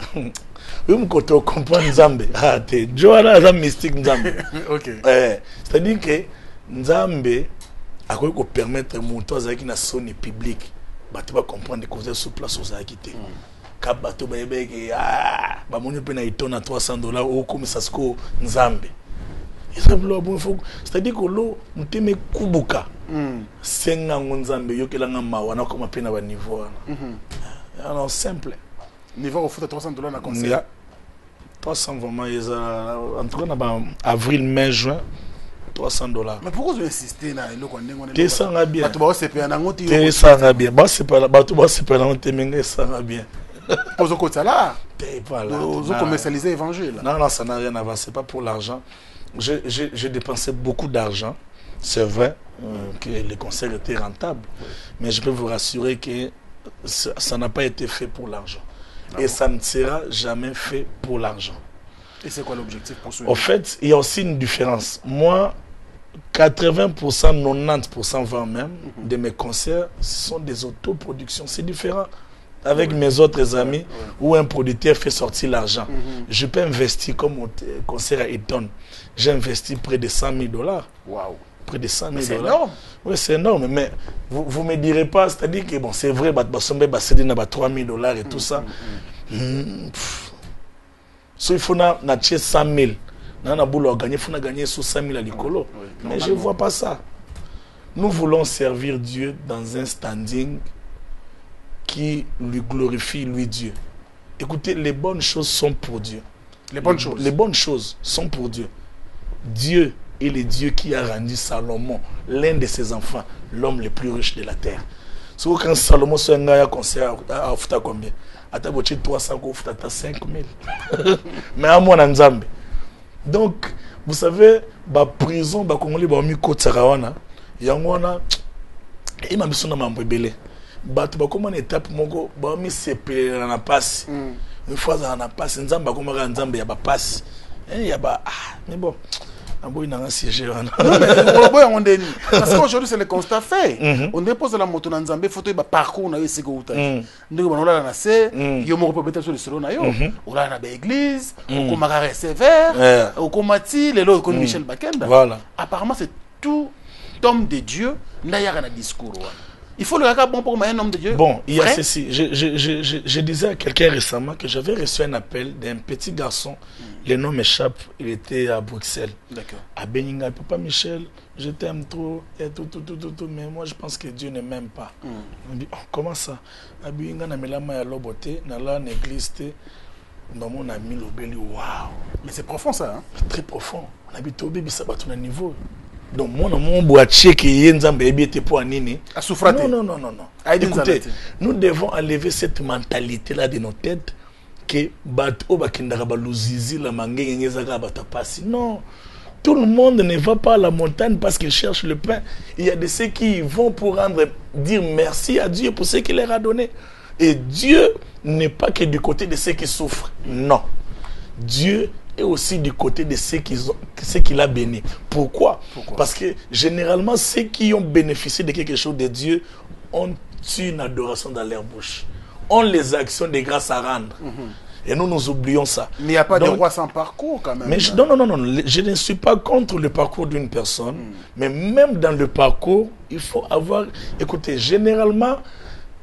vous me comprenez Nzambe. Ah te, Joala za mystique Nzambe. OK. C'est-à-dire que Nzambe a quoi permettre muto azaki na sonne publique. Tu vas comprendre que vous êtes sur place aux acquittés. Quand tu vas dire que mon peine est à $300 ou comme ça se co Nzambe. C'est-à-dire que l'eau nous te met kubuka. C'est un Nzambe yo que la ngama wana comme peine à niveau. Alors simple. Niveau au foot à $300 na concert. 300 vraiment en tout cas avril, mai, juin. $300. Mais pourquoi vous insistez là? Tu sens bien. Tu vas se payer un autre. Tu sens bien. C'est pas là. Tu vas se payer un autre. Mais ça va bien. Pose au côté là. T'es pas là. Vous commercialisez l'évangile. Non, non, ça n'a rien à voir. C'est pas pour l'argent. J'ai dépensé beaucoup d'argent. C'est vrai que les concerts étaient rentables. Mais je peux vous rassurer que ça n'a pas été fait pour l'argent. Et ça ne sera jamais fait pour l'argent. Et c'est quoi l'objectif pour cela? En fait, il y a aussi une différence. Moi, 80%, 90% voire même de mes concerts, ce sont des autoproductions. C'est différent avec mes autres amis où un producteur fait sortir l'argent. Je peux investir comme mon concert à Eton. J'ai investi près de $100 000. Waouh. Près de 100 000 $. C'est énorme. Oui, c'est énorme. Mais vous ne me direz pas, c'est-à-dire que bon, c'est vrai, c'est $3 000 et tout ça. So, il faut acheter 100 000. Il faut gagner sous 100 000 à l'écolo. Mais je ne vois pas ça. Nous voulons servir Dieu dans un standing qui lui glorifie, lui Dieu. Écoutez, les bonnes choses sont pour Dieu. Les bonnes choses. Les bonnes choses sont pour Dieu. Dieu est le Dieu qui a rendu Salomon, l'un de ses enfants, l'homme le plus riche de la terre. C'est quand Salomon se a concert à Ofuta combien? À ta 300 Ofuta 5 000. Mais à moi, Nzambe. Donc, vous savez, la prison, la Congolais, la mis côte Sarawana, il y a il m'a mis son nom en bébé. Batu ba comment étape mongo ba mi sepele na passe une fois ça na passe nzamba comme nzamba ya ba passe ya ba mais bon aboy na siéger non mais boy on deni parce qu'aujourd'hui c'est le constat fait on dépose la moto na nzamba photo ba parcours na yesiko uta ndeko banola na se yo mo peut sur le solo na yo ola na ba église ko makare sévère au komati lelo ko Michel Bakenda voilà apparemment c'est tout homme de Dieu ndaya na discours. Il faut le regarder bon pour un homme de Dieu. Bon, il y a ceci. Je disais à quelqu'un récemment que j'avais reçu un appel d'un petit garçon. Le nom m'échappe. Il était à Bruxelles. D'accord. À Beninga. Papa Michel, je t'aime trop. Et tout. Mais moi, je pense que Dieu ne m'aime pas. On dit, oh, comment ça? À Beninga, na melama ya lobote, na la néglise. Maman a mis l'obéli. Waouh. Mais c'est profond ça. Hein? Très profond. On habite au bébé, ça bat tout un niveau. Donc, mon boîtier qui est Nzambe était pour Anini. À souffrir. Non. Écoutez, nous devons enlever cette mentalité-là de nos têtes que non, tout le monde ne va pas à la montagne parce qu'il cherche le pain. Il y a de ceux qui vont pour dire merci à Dieu pour ce qu'il leur a donné. Et Dieu n'est pas que du côté de ceux qui souffrent. Non. Dieu et aussi du côté de ceux qu'il a bénis. Pourquoi? Parce que généralement, ceux qui ont bénéficié de quelque chose de Dieu ont une adoration dans leur bouche, ont les actions de grâce à rendre. Et nous oublions ça. Mais il n'y a pas de roi sans parcours quand même. Mais non, je ne suis pas contre le parcours d'une personne, mais même dans le parcours, il faut avoir... Écoutez, généralement,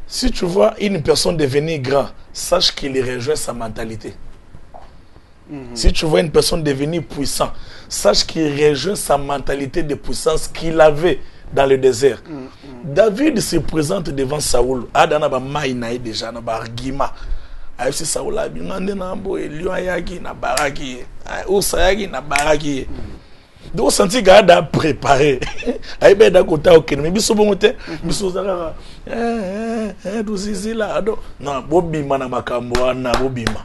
si tu vois une personne devenir grand, sache qu'il rejoint sa mentalité. Si tu vois une personne devenir puissant, sache qu'il rejoint sa mentalité de puissance qu'il avait dans le désert. David se présente devant Saoul. Adana ba maïnaï déjà na ba argument. Ayesi Saoul a bien ande na mbo lion ayaki na baraki. Osayaki na baraki. Donc senti gada préparé. Aybe da kota okene mais biso bongote biso zaka duzizila ado non bobima na makambo na bobima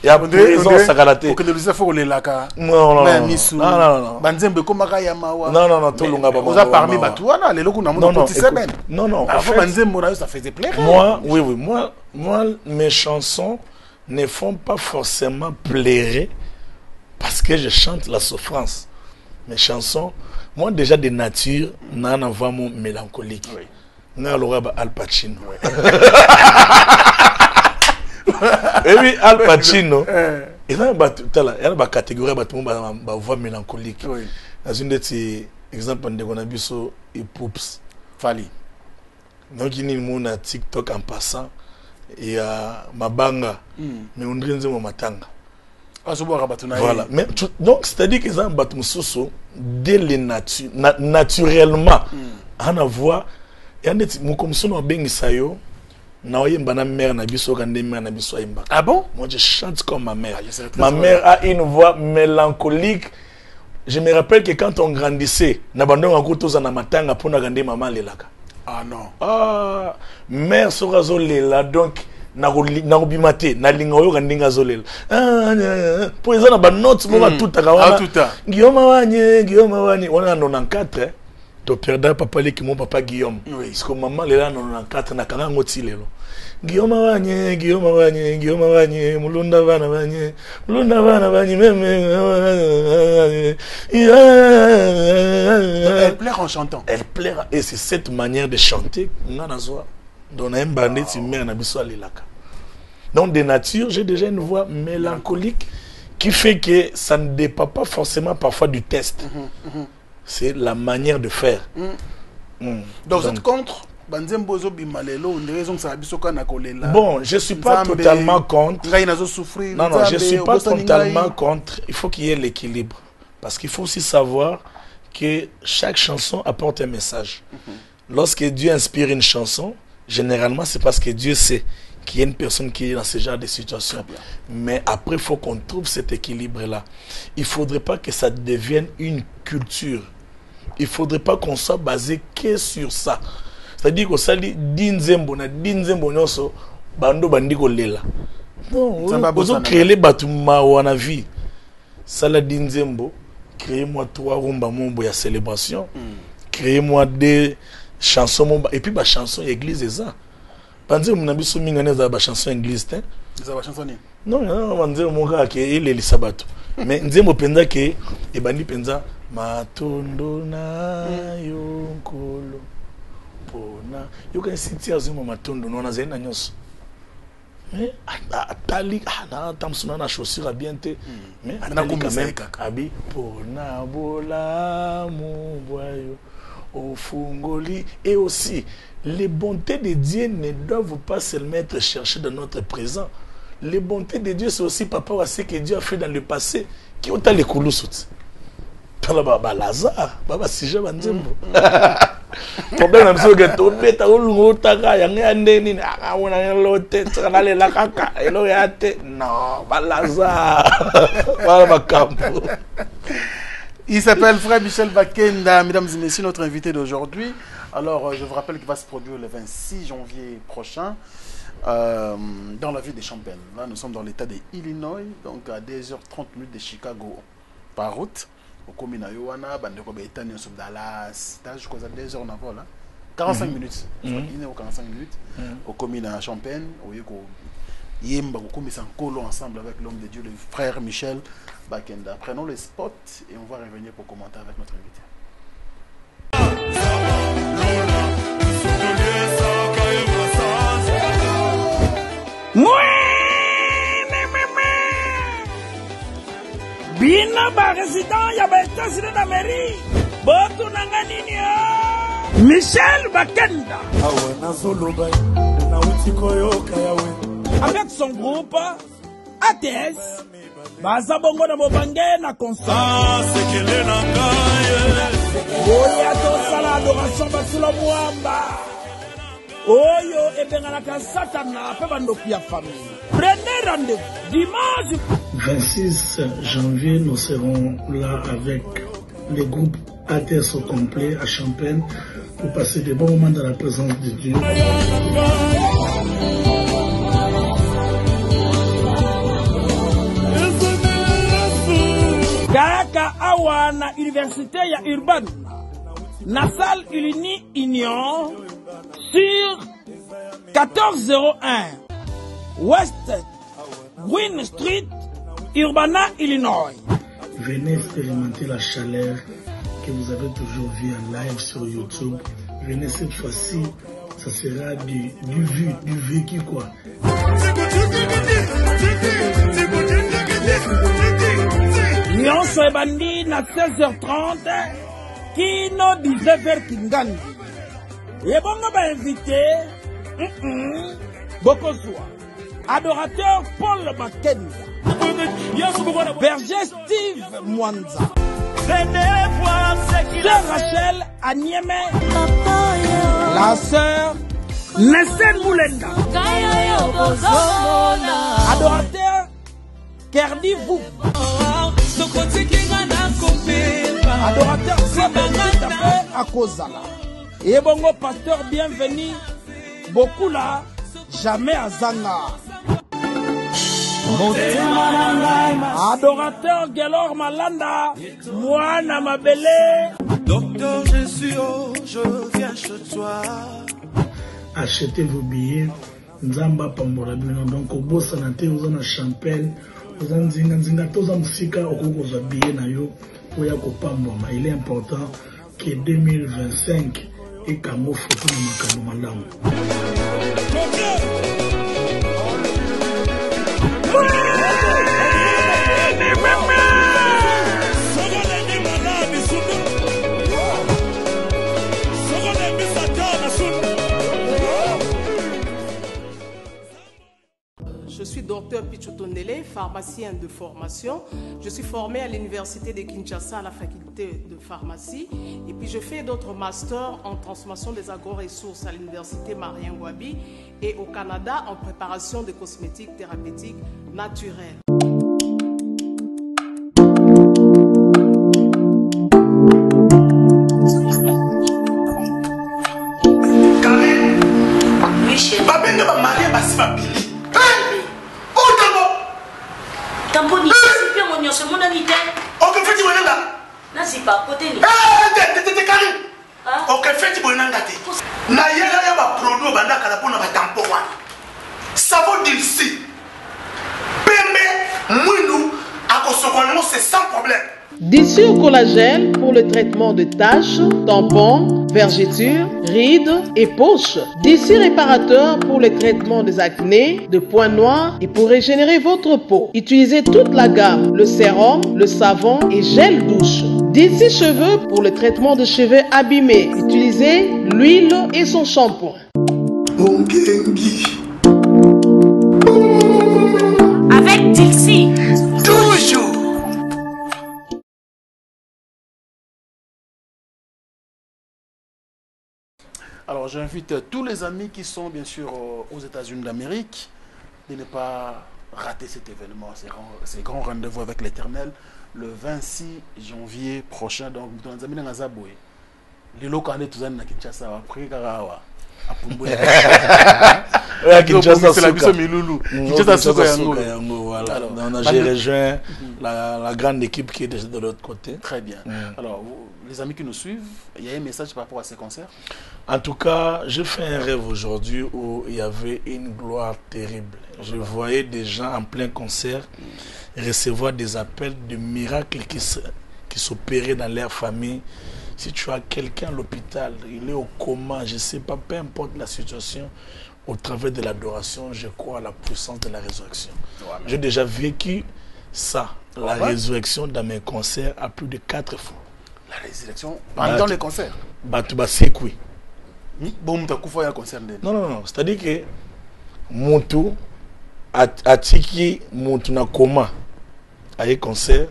ya prison sakalate okene lisa fo lelaka non banzembe komaka ya mawa non tolunga ba oza parmi batuana lelo kuna moto potise ben non en fait banzembe na yo ça faisait plaisir moi mes chansons ne font pas forcément plaire parce que je chante la souffrance. Mes chansons, moi déjà de nature, n'en avons mon mélancolique. N'a l'aura Al Pacino. Et oui, Al Pacino. Et là, il y a une catégorie de voix mélancolique. Dans une de ces exemples, on a vu sur Poops. Fali. Donc, il y a une TikTok en passant. Et Mabanga. Mais on dirait que Matanga. Voilà. Mais donc, c'est-à-dire qu'ils ont battu Moussoussou dès les naturellement. On a vu, il y a des gens qui ont bien isayo. Ah bon? Moi, je chante comme ma mère. Ma mère a une voix mélancolique. Je me rappelle que quand on grandissait, on a matanga pour grandir maman lelaka. Ah non. Ah, mère sorazo lela donc. Narubimate na lingoyo kandinga zolela pour exemple ba notes mo ba tuta kawana Guillaume Wanye on a 94 Tu perds papa qui mon papa Guillaume. Oui. Parce que maman est là dans 4 na kanga ngoti lelo. Guillaume Wanye, Mulunda Vana Vanye, même. Elle pleure en chantant. Elle pleure et c'est cette manière de chanter qu'on a dans un bandit qui met un abisso à l'ilaka. Donc de nature, j'ai déjà une voix mélancolique qui fait que ça ne dépend pas forcément parfois du test. C'est la manière de faire. Donc vous êtes contre? Bon, je ne suis pas totalement contre. Non, je ne suis pas totalement contre. Il faut qu'il y ait l'équilibre. Parce qu'il faut aussi savoir que chaque chanson apporte un message. Lorsque Dieu inspire une chanson, généralement, c'est parce que Dieu sait qu'il y a une personne qui est dans ce genre de situation. Mais après, il faut qu'on trouve cet équilibre-là. Il ne faudrait pas que ça devienne une culture. Il ne faudrait pas qu'on soit basé que sur ça. C'est-à-dire que ça dit dinzembo nyoso bando bandiko lela. Non, on a créé les bâtiments ou en vie. Ça la dinzembo, créez-moi 3 rumba mombo ya célébration. Créez-moi des chansons momba et puis ba chanson église et ça. Pensez mon ami so mingane za ba chanson église te. Ça ba chanson ni. Non, on dit mon gars que il est le sabato. Mais nzembo penza ke e bandi penza matondo na yonkolo. You can see tears in my matondo non azena nyos. Mais atali na tamsuna na chaussure bien te. Mais atali quand même abi pona bola mu boyo au fungoli. Et aussi les bontés de Dieu ne doivent pas seulement être cherchées dans notre présent. Les bontés de Dieu c'est aussi papa à ce que Dieu a fait dans le passé qui ont les coulousous. Baba Lazare, Baba Sija Banzembo. Problème c'est que tu beta ulungu taka yang ande ni awona lote tsala la kaka elo yate non Balazar Baba Campo. Il s'appelle Frère Michel Bakenda, mesdames et messieurs, notre invité d'aujourd'hui. Alors je vous rappelle qu'il va se produire le 26 janvier prochain dans la ville de Champaign. Là nous sommes dans l'état de Illinois, donc à 2h30 de Chicago par route. Au commune Yowana, Bandeko Betani sur Dallas, je crois à 2 heures en avant là. 45 minutes. 45 minutes. Au commune à Champaign, au Yemba, au commune Sankolo ensemble avec l'homme de Dieu, le frère Michel Bakenda. Prenons les spots et on va revenir pour commenter avec notre invité. Bina ba résident ya ba États-Unis d'Amérique. Boto nanga nini ya? Michel Bakenda. Avec son groupe ATS, baza bongo na bobangé na concert. Oya to sala adoration basilo mwamba. Oyo ebenganaka satana pe bandoki ya famille. Prenez rendez-vous dimanche 26 janvier, nous serons là avec le groupe ATS au complet à Champaign pour passer des bons moments dans la présence de Dieu. Kaka awana université ya urbaine na salle Uni Union sur 1401 West Green Street, Urbana, Illinois. Venez expérimenter la chaleur que vous avez toujours vue en live sur YouTube. Venez cette fois-ci, ça sera du vécu quoi. Nyonso ebandi na 16h30, kino 19h Kingandi. Ebongo ba invité, Bokozwa. Adorateur Paul Bakenda, Berger Steve Mwanza, Sœur Rachel Anieme, la sœur Nesen Moulenda, Adorateur Kerdi Vou, Adorateur Sabelita à Kozala, et bongo pasteur bienvenu, beaucoup là, jamais à Zanga. Adorateur Gelor Malanda, Mwana Mabele, Docteur Jésus, oh, je viens chez toi. Achetez vos billets. Nzamba pambola bino donc obosa na te oza na champagne oza nzinga toza musika okokozwa billet na yo oya kopambwama. Il est important que 2025 ekango foto na makambo malamu. Je suis docteur Pichotondele, pharmacien de formation. Je suis formé à l'université de Kinshasa à la faculté de pharmacie. Et puis je fais d'autres masters en transformation des agro-ressources à l'université Marien Ngouabi et au Canada en préparation de cosmétiques thérapeutiques naturelles. Karen, oui chérie. Tamponi, c'est bien mon c'est mon ami. Ok, fais-tu bonheur là? Là, c'est pas à côté. T'es Karim. Ok, fais-tu bonheur là? Na yela ya ba produit banda kala pona ba tampon wana. Savon d'ici. Pembe, mounou, akosokono c'est sans problème. D'ici au collagène pour le traitement de taches, tampons, vergetures, rides et poches. D'ici réparateur pour le traitement des acnés, de points noirs et pour régénérer votre peau. Utilisez toute la gamme, le sérum, le savon et gel douche. D'ici cheveux pour le traitement de cheveux abîmés. Utilisez l'huile et son shampoing. Avec Dixie. Toujours. Alors j'invite tous les amis qui sont bien sûr aux États-Unis d'Amérique de ne pas rater cet événement, ces grands rendez-vous avec l'Éternel le 26 janvier prochain. Donc nous avons mis dans Zaboué. Les locaux en tous na Kinshasa après Karawa. Kinshasa voilà. J'ai rejoint la grande équipe qui est déjà de l'autre côté. Très bien. Alors, les amis qui nous suivent, il y a un message par rapport à ces concerts? En tout cas, j'ai fait un rêve aujourd'hui où il y avait une gloire terrible. Je voyais des gens en plein concert recevoir des appels de miracles qui s'opéraient dans leur famille. Si tu as quelqu'un à l'hôpital, il est au coma, je ne sais pas, peu importe la situation, au travers de l'adoration, je crois à la puissance de la résurrection. J'ai déjà vécu ça, la résurrection dans mes concerts à plus de 4 fois. La résurrection pendant les concerts? C'est quoi? Non, c'est-à-dire que Moutou a tiki Moutou na coma à un concert.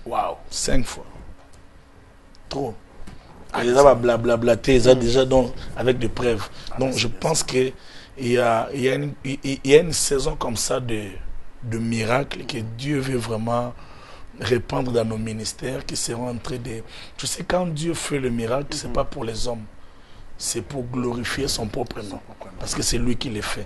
Wow, 5 fois. Trop. Et ça va blablater, ça déjà donc, avec des preuves. Donc je pense qu'il y a une saison comme ça de miracles que Dieu veut vraiment répandre dans nos ministères qui seront en train de... Tu sais, quand Dieu fait le miracle, c'est pas pour les hommes. C'est pour glorifier son propre nom. Parce que c'est lui qui le fait.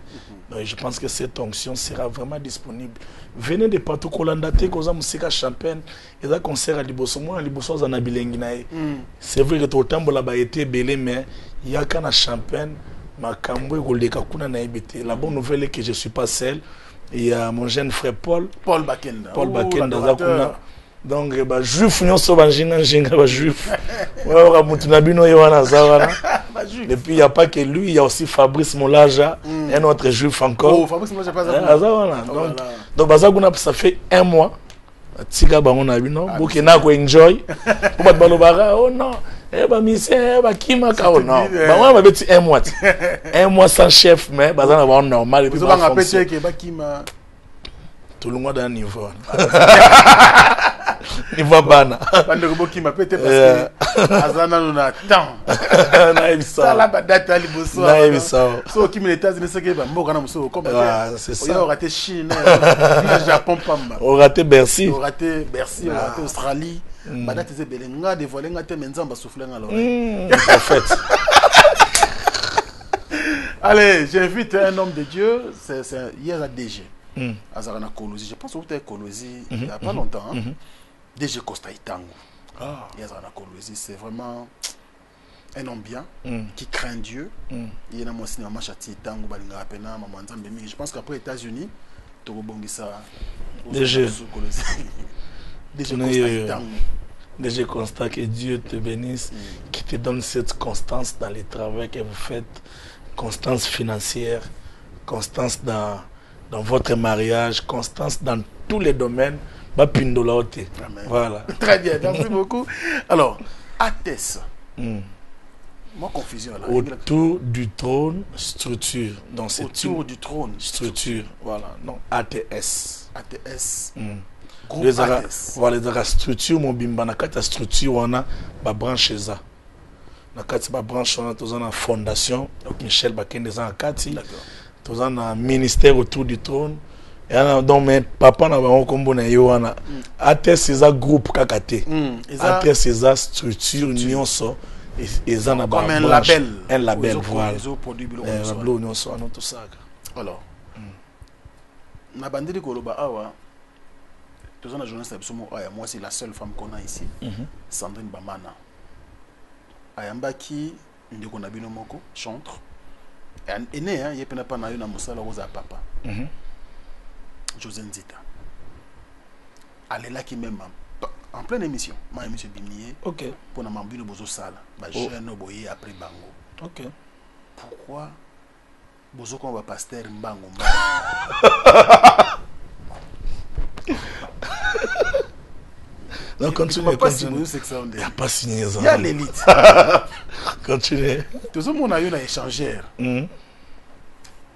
Donc je pense que cette onction sera vraiment disponible. Venez de partout, Kolandate, Koza Musika Champagne, et là concert à Liboso. Moi, à Liboso, on a bilenginaï. C'est vrai que tout le temps, on a été belé, mais il y a qu'un Champagne, ma cambo, la bonne nouvelle est que je ne suis pas seul. Il y a mon jeune frère Paul Bakenda. Paul Bakenda, donc, juif, nous sommes juif. Et puis, il n'y a pas que lui, il y a aussi Fabrice Molaja, un autre juif encore. Oh, Fabrice Molaja, pas donc, ça fait 1 mois. Tika bango na bino, boke na ko enjoy. Ko balobara, oh non, mission, kima ka oh non. Ba ma beti 1 mois. 1 mois sans chef, mais bazana ba normal et puis ba fonction. Tout le monde à un niveau. Niveau bana. Bande ko kima pété parce que azana no na temps. Na ebisa. Ça la badata liboso. Na ebisa. So kimi les États-Unis c'est que ba mboka na muso comme c'est ça. On a raté Chine, le Japon pamba. On a raté Bercy. On a raté Bercy, on a raté Australie. Badata ze belenga dévoiler ngate menzamba souffler ngalo. En fait. Allez, j'invite un homme de Dieu, c'est Yéza DG. azara na Kolosi, je pense que vous êtes Kolosi il y a pas longtemps. DG Costa Itango. Et azara na Kolosi, c'est vraiment un homme bien qui craint Dieu. Il y a un cinéma chati Itango balinga pena maman Nzambe. Je pense qu'après les États-Unis, Togo Bongisa DG Costa Itango. DG Constat, que Dieu te bénisse, qui te donne cette constance dans les travaux que vous faites, constance financière, constance dans votre mariage, constance dans tous les domaines. Voilà. Très bien, merci beaucoup. Alors, ATES. Moi, confusion là. Autour du trône, structure. Donc, c'est autour du trône, structure. Voilà. Non, ATS. ATS. Les voilà, les structures, mon bimba, na kati structure, on a ma branche ça. Na kati ma branche, on a tous en fondation. Michel Bakende en kati. Tous en ministère autour du trône. Et donc, mais papa n'a pas combo na yoana. ATS c'est un groupe kakate. ATS c'est une structure union so. Et ça n'a pas un label. Un label, voilà. Tout ça. Alors, na bandeli koloba awa. Tous les journalistes, moi c'est la seule femme qu'on a ici, Sandrine Bamana. Ayambaki, ndeko na bino moko, chantre. Et né, il y a pas na yona musala rosa papa. José Nzita. Elle est là qui même en pleine émission, ma émission bimnier. OK. Pour na mambino bozo sala, ba jeune boye après bango. OK. Pourquoi bozo ko ba pasteur mbango? Non, continue, continue. Il n'y a pas signé ça. Il y a l'élite. Continue. Tout le monde a eu une échangère.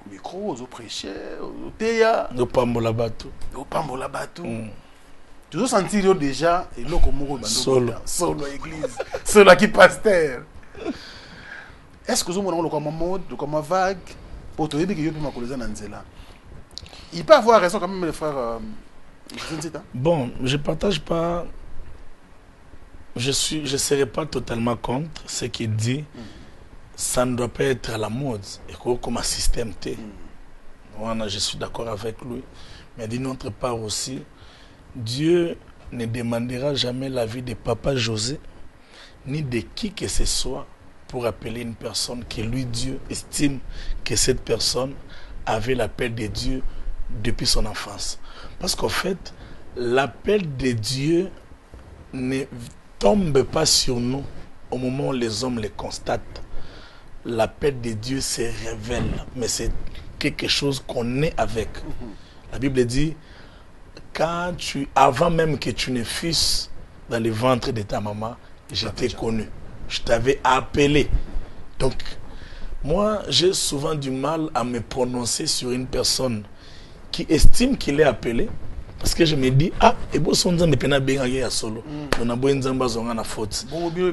Micro, aux prêcheurs, aux théâ. Au pambola bateau. Au pambola bateau. Tu dois sentir déjà, et là, comme solo. Solo église. Solo qui pasteur. Est-ce que vous avez le mode, le vague, pour te dire que vous avez Nanzela? Il peut avoir raison quand même, les frères. Bon, je partage pas. Je serai pas totalement contre ce qu'il dit. Ça ne doit pas être à la mode. Et comme un système T. Voilà, je suis d'accord avec lui. Mais d'une autre part aussi, Dieu ne demandera jamais l'avis de Papa José, ni de qui que ce soit, pour appeler une personne que lui, Dieu, estime que cette personne avait l'appel de Dieu depuis son enfance. Parce qu'en fait, l'appel de Dieu ne tombe pas sur nous au moment où les hommes les constatent. L'appel de Dieu se révèle, mais c'est quelque chose qu'on est avec. La Bible dit, avant même que tu ne fusses dans le ventre de ta maman, je t'ai connu, je t'avais appelé. Donc, moi, j'ai souvent du mal à me prononcer sur une personne qui estime qu'il est appelé, parce que je me dis, ah, et bon, son Nzambe pena benga ya solo. On a besoin Nzamba zonga na faute.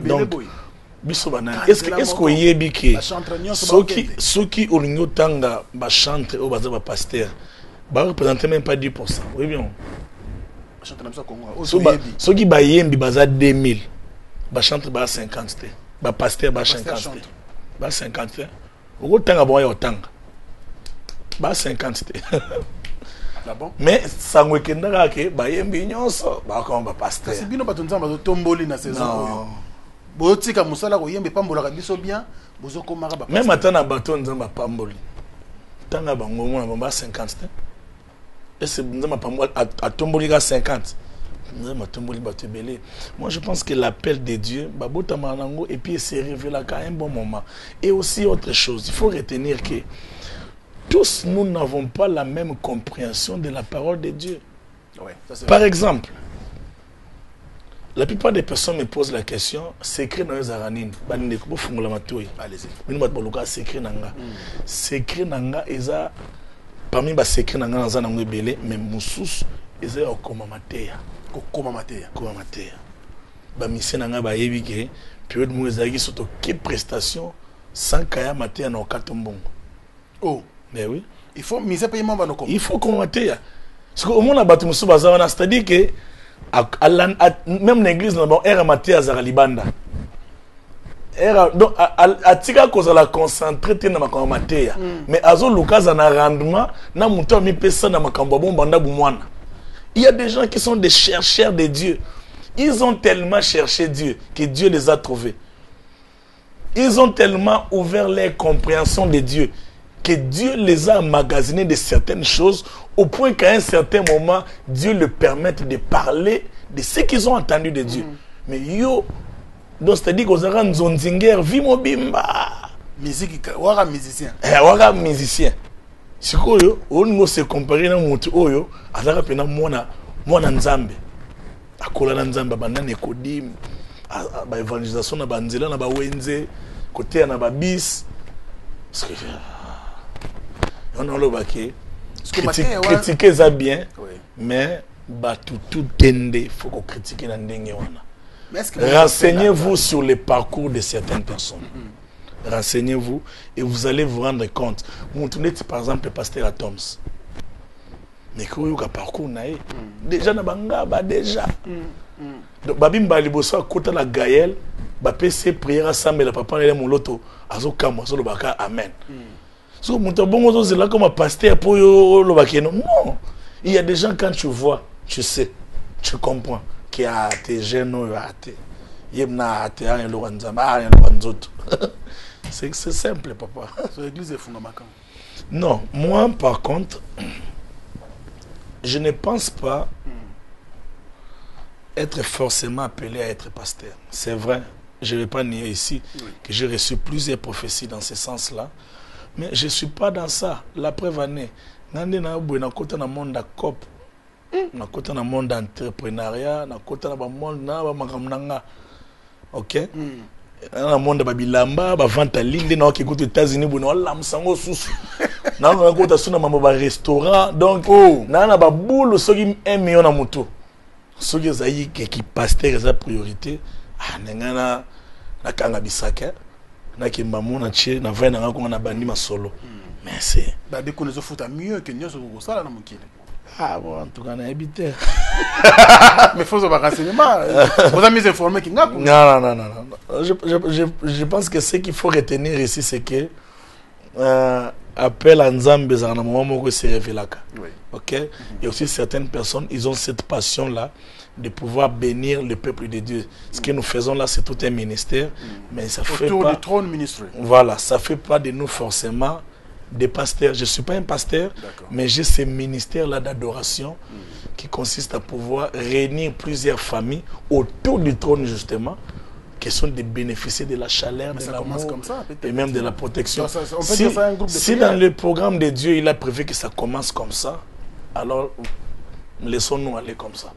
Donc, biso banana. Est-ce qu'on y est biké? Ceux qui ont tanga ba chantre ou ba pasteur, ba représenter même pas 10%. Oui bien. Ceux qui ba yembi baza 2000, ba chantre ba 50, ba pasteur ba 50, ba 50. Au tanga bon ya tanga. Ba 50. Ah bon? Mais ça ne veut pas dire que bayembi nyonso ba comme ba pasteur. C'est bien batonza ba tomboli na saison. Botika musala ko yembe pambola ka biso bien, bozo ko mara ba. Même atana baton nzamba pamboli. Tanga bango mona ba 50. Et c'est nzamba pambola a tomboli ka 50. Nzamba tomboli ba tebele. Moi je pense que l'appel de Dieu ba botama nango et puis se révèle à un bon moment. Et aussi autre chose, il faut retenir que tous nous n'avons pas la même compréhension de la parole de Dieu. Ouais, par exemple, la plupart des personnes me posent la question, secret dans les aranines, allez-y. Secret nanga eza parmi les secrets nanga dans un belé, mais moussous eza okoma mateya. Okoma mateya. Ba mission nanga ba yebike, période mo ezaki surtout que prestation sans kaya mateya na okatombongo. Oh. Mais oui. Il faut miser paiement va nous comprendre. Il faut commenter. Parce que au monde a battu musu bazana, c'est-à-dire que même l'église na bon era maté à Zaralibanda. Donc, atika koza la concentré te na makambo mateya. Mais azo lukaza na rendement na muto mi pesa na makambo bomba nda bumwana. Il y a des gens qui sont des chercheurs de Dieu. Ils ont tellement cherché Dieu que Dieu les a trouvés. Ils ont tellement ouvert leur compréhension de Dieu que Dieu les a emmagasinés de certaines choses au point qu'à un certain moment, Dieu leur permette de parler de ce qu'ils ont entendu de Dieu. Mais yo, donc c'est-à-dire qu'on a un zonzinger, vimobimba. Musique, wara musicien. Wara musicien. C'est quoi yo? On se comparer na mutu oyo, azaka pena mwana nzambe. Akola na nzambe bandane kodim, ba évangélisation na banzela na ba wenze, côté na ba bis. Parce que on a le baquet. Critiquer ça bien, mais tout tende, faut qu'on critique na ndenge wana. Renseignez-vous sur le parcours de certaines personnes. Renseignez-vous et vous allez vous rendre compte. Vous tournez par exemple le pasteur Atoms. Mais quand vous avez un parcours, déjà, déjà. Donc, Babimba Liboso, côté la Gaël, PC prière ensemble, le papa est mon loto, azo kamo, azo le baka, amen. So, mon tabon, c'est là comme un pasteur pour le baka. Non, il y a des gens, quand tu vois, tu sais, tu comprends qu'il y a des jeunes, c'est simple, papa. L'église est fondamentale. Non, moi, par contre, je ne pense pas être forcément appelé à être pasteur. C'est vrai, je ne vais pas nier ici que j'ai reçu plusieurs prophéties dans ce sens-là, mais je ne suis pas dans ça. La preuve année, dans le monde de COP, dans le monde d'entrepreneuriat, dans le monde de ok? Dans le monde de Babilamba, de vente en ligne, dans les États-Unis, dans le restaurant, donc, dans la boule, ceux qui aiment million à moto. Ceux qui pasteur est la priorité. Na kanga bisaka, na kimbamu na tché, na vrai na ko na bandi masolo. Mais c'est. Bah dès qu'on les offre mieux que nous sur ça là na mokile. Ah bon, en tout cas, on a habité. Mais il faut avoir renseignement. Vous avez mis informé qui n'a pas. Non. Je pense que ce qu'il faut retenir ici, c'est que appel à Nzambe, c'est un moment où c'est révélé. Ok? Et aussi certaines personnes, ils ont cette passion-là de pouvoir bénir le peuple de Dieu. Ce que nous faisons là, c'est tout un ministère. Mais ça fait autour pas. Du trône ministre. Voilà, ça ne fait pas de nous forcément des pasteurs. Je ne suis pas un pasteur, mais j'ai ce ministère-là d'adoration qui consiste à pouvoir réunir plusieurs familles autour du trône, justement, qui sont des bénéficiaires de la chaleur, de l'amour et même de la protection. Si dans le programme de Dieu, il a prévu que ça commence comme ça, alors laissons-nous aller comme ça.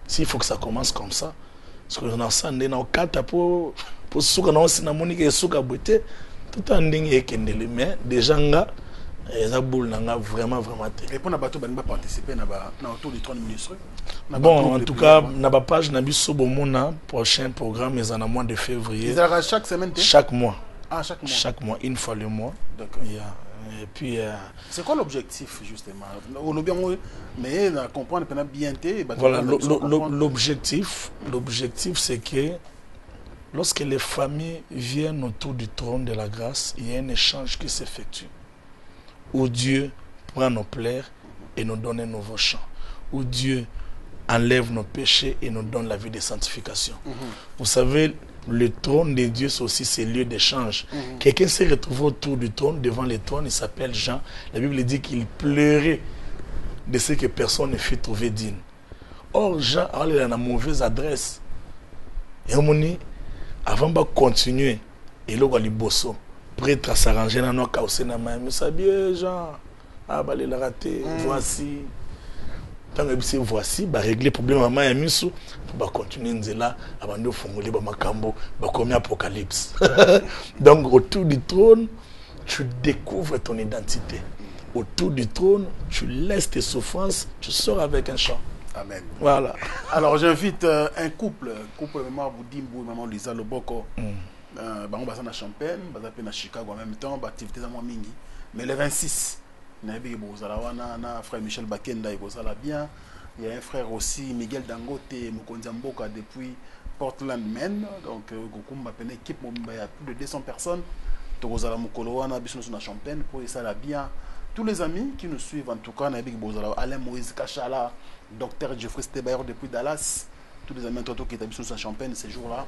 S'il faut que ça commence comme ça, parce que nous avons quatre pour souka na aussi na monique et souka beauté. Tout en dingue et kendele, mais des gens là, ils ont vraiment et pour na bateau ba participer na autour du trône ministre. Bon, en tout cas, na ba page na biso bomona prochain programme les en mois de février. Ils arrivent chaque semaine. Chaque mois. Ah, chaque mois. Chaque mois, une fois le mois. D'accord. Et puis c'est quoi l'objectif justement? On bien mais na comprendre bien voilà, l'objectif c'est que lorsque les familles viennent autour du trône de la grâce, il y a un échange qui s'effectue. Où Dieu prend nos plaies et nous donne un nouveau chant. Où Dieu enlève nos péchés et nous donne la vie de sanctification. Vous savez, le trône de Dieu, c'est aussi ce lieu d'échange. Quelqu'un s'est retrouvé autour du trône, devant le trône, il s'appelle Jean. La Bible dit qu'il pleurait de ce que personne ne fut trouvé digne. Or, Jean a une mauvaise adresse. Et on dit, avant de continuer, il a dit bosso, prêtre à s'arranger dans nos cas, mais ça bien, Jean, ah, bah, il a raté, voici. Tant que voici, bah, régler le problème à Maya Misu, pour continuer là, avant de formuler Makambo, comme Apocalypse. Donc, autour du trône, tu découvres ton identité. Autour du trône, tu laisses tes souffrances, tu sors avec un chant. Amen. Voilà. Alors j'invite un couple maman Boudimbo, maman Lisa Loboko. On va à Champagne, on va à Chicago en même temps, activité dans mingi. Mais le 26, na frère Michel Bakenda il bossala bien. Il y a un frère aussi, Miguel Dangote, Mokonzi Mboka depuis Portland, Maine. Donc, Gokumba Pene équipe, il y a plus de 200 personnes. Tozala Mukolowana, Bisson na Champagne, pour ça la bien. Tous les amis qui nous suivent, en tout cas, Alain Moïse Kachala, Dr Geoffrey Stebayer depuis Dallas. Tous les amis qui étaient sur Champagne ces jours-là.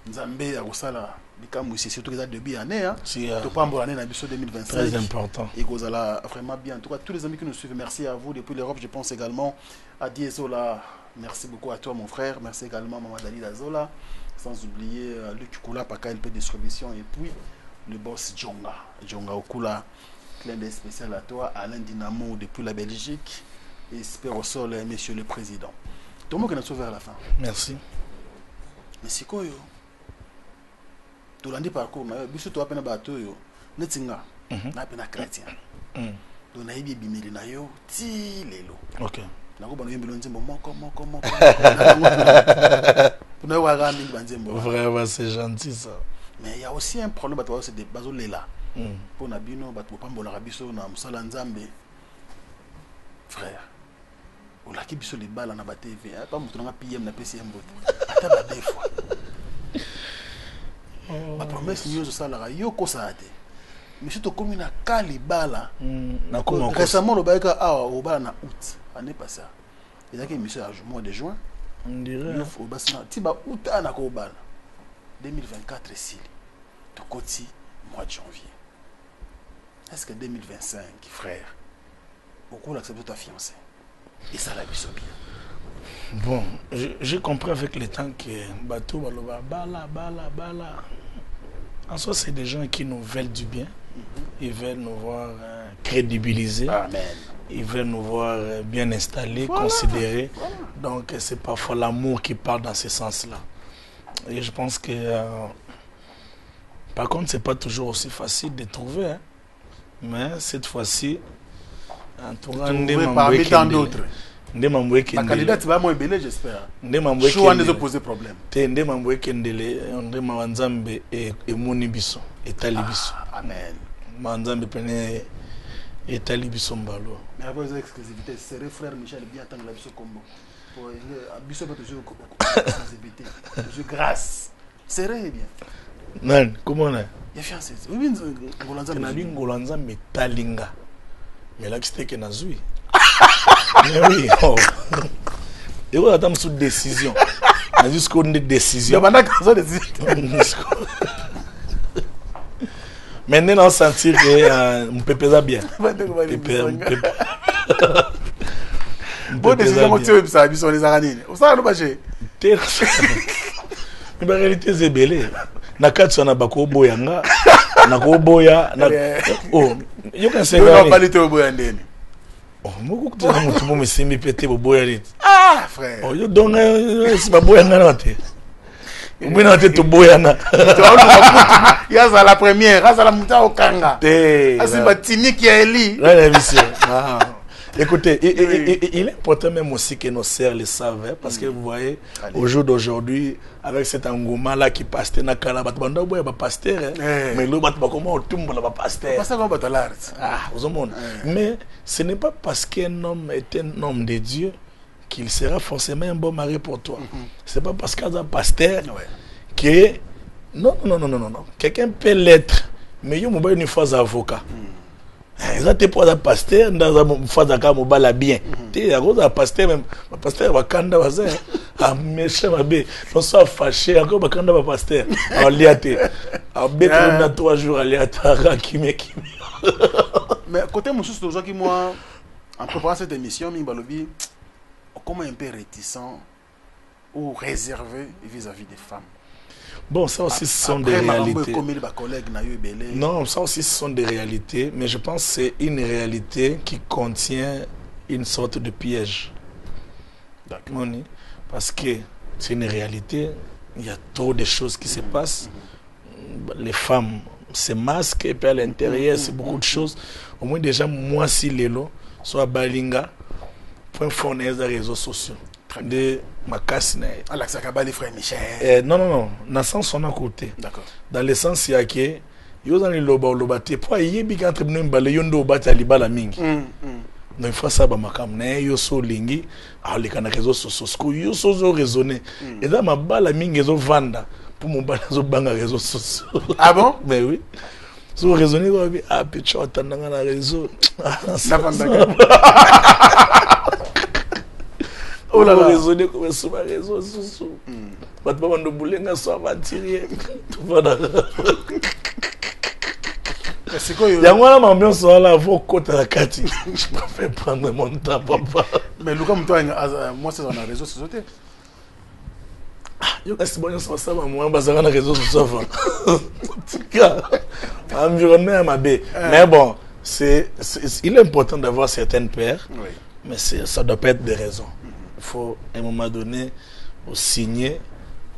Nzambe a Rosala, Bikamu ici, surtout les début d'année. Tu pas en année 2025. Très important. Et Gozala vraiment bien. En tout cas, tous les amis qui nous suivent, merci à vous. Depuis l'Europe, je pense également à Diesola. Merci beaucoup à toi, mon frère. Merci également à Maman Dalila Zola. Sans oublier Luc Koula, KLP Distribution. Et puis, le boss Djonga. Djonga Okula, clin d'œil spécial à toi. Alain Dynamo depuis la Belgique. Et espère au sol, monsieur le président. Tout le monde qui a sauvé à la fin. Merci. Mais c'est quoi, yo? Tout l'année parcours, biso to apena bato yo netinga na apena chrétien to na ibi bimeli na yo ti lelo. OK. Na ko bana yembelo nzembo moko na wa ga mingi banzembo. Vraiment c'est gentil ça. Mais il y a aussi un problème bato c'est des bazo lela. Pour na bino bato pambola biso na musala nzambe. Frère. On la ki biso les balles na ba TV, pas mutu na PM na PCM bote. Ata ba deux fois. Ma promesse nous ça la yo ko ça té mais surtout comme na kalibala na comment récemment le baïka au bala na août année passée il y a que monsieur à mois de juin on dirait au basna tiba août ana ko bala 2024 ici to koti mois de janvier est-ce que 2025 frère beaucoup l'accepte ta fiancée et ça la biso bien. Bon, j'ai compris avec le temps que bateau bala. En soi, c'est des gens qui nous veulent du bien. Ils veulent nous voir crédibilisés. Amen. Ils veulent nous voir bien installés, considérés. Voilà. Donc, c'est parfois l'amour qui parle dans ce sens-là. Et je pense que, par contre, c'est pas toujours aussi facile de trouver. Hein. Mais cette fois-ci, en tout cas, parmi tant d'autres. La candidate va moins belé, j'espère. Choix des opposés problèmes. Ndé mamboué kendele, André Mawanzambe et Monibiso, et Talibiso. Amen. Mawanzambe pene et Talibiso mbalo. Mais après les exclusivités, c'est le frère Michel bien tant la biso combo. Pour biso pas toujours exclusivité, toujours grâce. C'est vrai bien. Non, comment on est? Il y a fiancé. Oui, Ngolanzambe. Na Ngolanzambe talinga. Mais là c'était que nazui. Mais oui, et on attend sous décision. Jusqu'au nez de décision. Maintenant, on sentit que on peut peser bien. Bonne décision, tu veux ça, ils sont les aranines. Vous savez, nous bâcher. Mais en réalité, c'est belé. Nakatsu na bako boyanga, nako boya, na oh, you can say that. Non, pas l'été au boyandeni. Oh, moi, tu as mon me simi pété au boyarit. Ah, frère. Oh, you donc, c'est pas boyanga na te. Ou bien na te to boyana. Il y a ça la première, ça la muta au kanga. Ah, c'est batini qui a éli. Là, la mission. Ah. Écoutez, il est important même aussi que nos sœurs le savent, parce que vous voyez, au jour d'aujourd'hui, avec cet engouement-là qui passe, mais ce n'est pas parce qu'un homme est un homme de Dieu qu'il sera forcément un bon mari pour toi. Ce n'est pas parce qu'il y a un pasteur que... Non. Quelqu'un peut l'être, mais il y a une fois avocat. Ils ont été pour un pasteur dans un phase à Kamobala bien. Il y a un pasteur même. Le pasteur va kanda va ça. Ah méchant ma bé. On soit fâché encore va kanda va pasteur. En liaté. En bête on a 3 jours à liaté. Mais côté mon chose toujours qui moi en préparant cette émission Mimbalobi comment un peu réticent ou réservé vis-à-vis des femmes. Bon, ça aussi, ce sont des réalités. Non, ça aussi, ce sont des réalités. Mais je pense que c'est une réalité qui contient une sorte de piège. D'accord. Parce que c'est une réalité. Il y a trop de choses qui se passent. Les femmes se masquent et puis à l'intérieur, c'est beaucoup de choses. Au moins, déjà, moi, si Lélo, soit Balinga, point fournaise des réseaux sociaux. De ma casse. Non. Dans le sens on a côté. D'accord. Dans le sens il y a que yo dans le loba lobate pour y bi entre nous mbale yondo bata libala mingi. Donc il faut ça bamakam na yo so lingi a le kana réseau sociaux yo so zo raisonner et dans ma bala mingi zo vanda pour mon bala zo banga réseaux sociaux. Ah bon? Mais oui. So raisonner quoi bi ah picho tandanga na réseau. Na vanda. Oh là là, raisonner comme sur ma réseau sociaux. Pas de bande boulenga so aventurier. Tout voilà. C'est quoi? Il y a moi l'ambiance là, faut côté la Kati. Je préfère prendre mon temps, papa. Mais Lucas, moi c'est dans les réseaux sociaux. Yo est bon ça moi bazar na réseaux sociaux. En tout cas, environnement ma bé. Mais bon, il est important d'avoir certaines paires. Oui. Mais ça doit pas être des raisons. Il faut à un moment donné au signer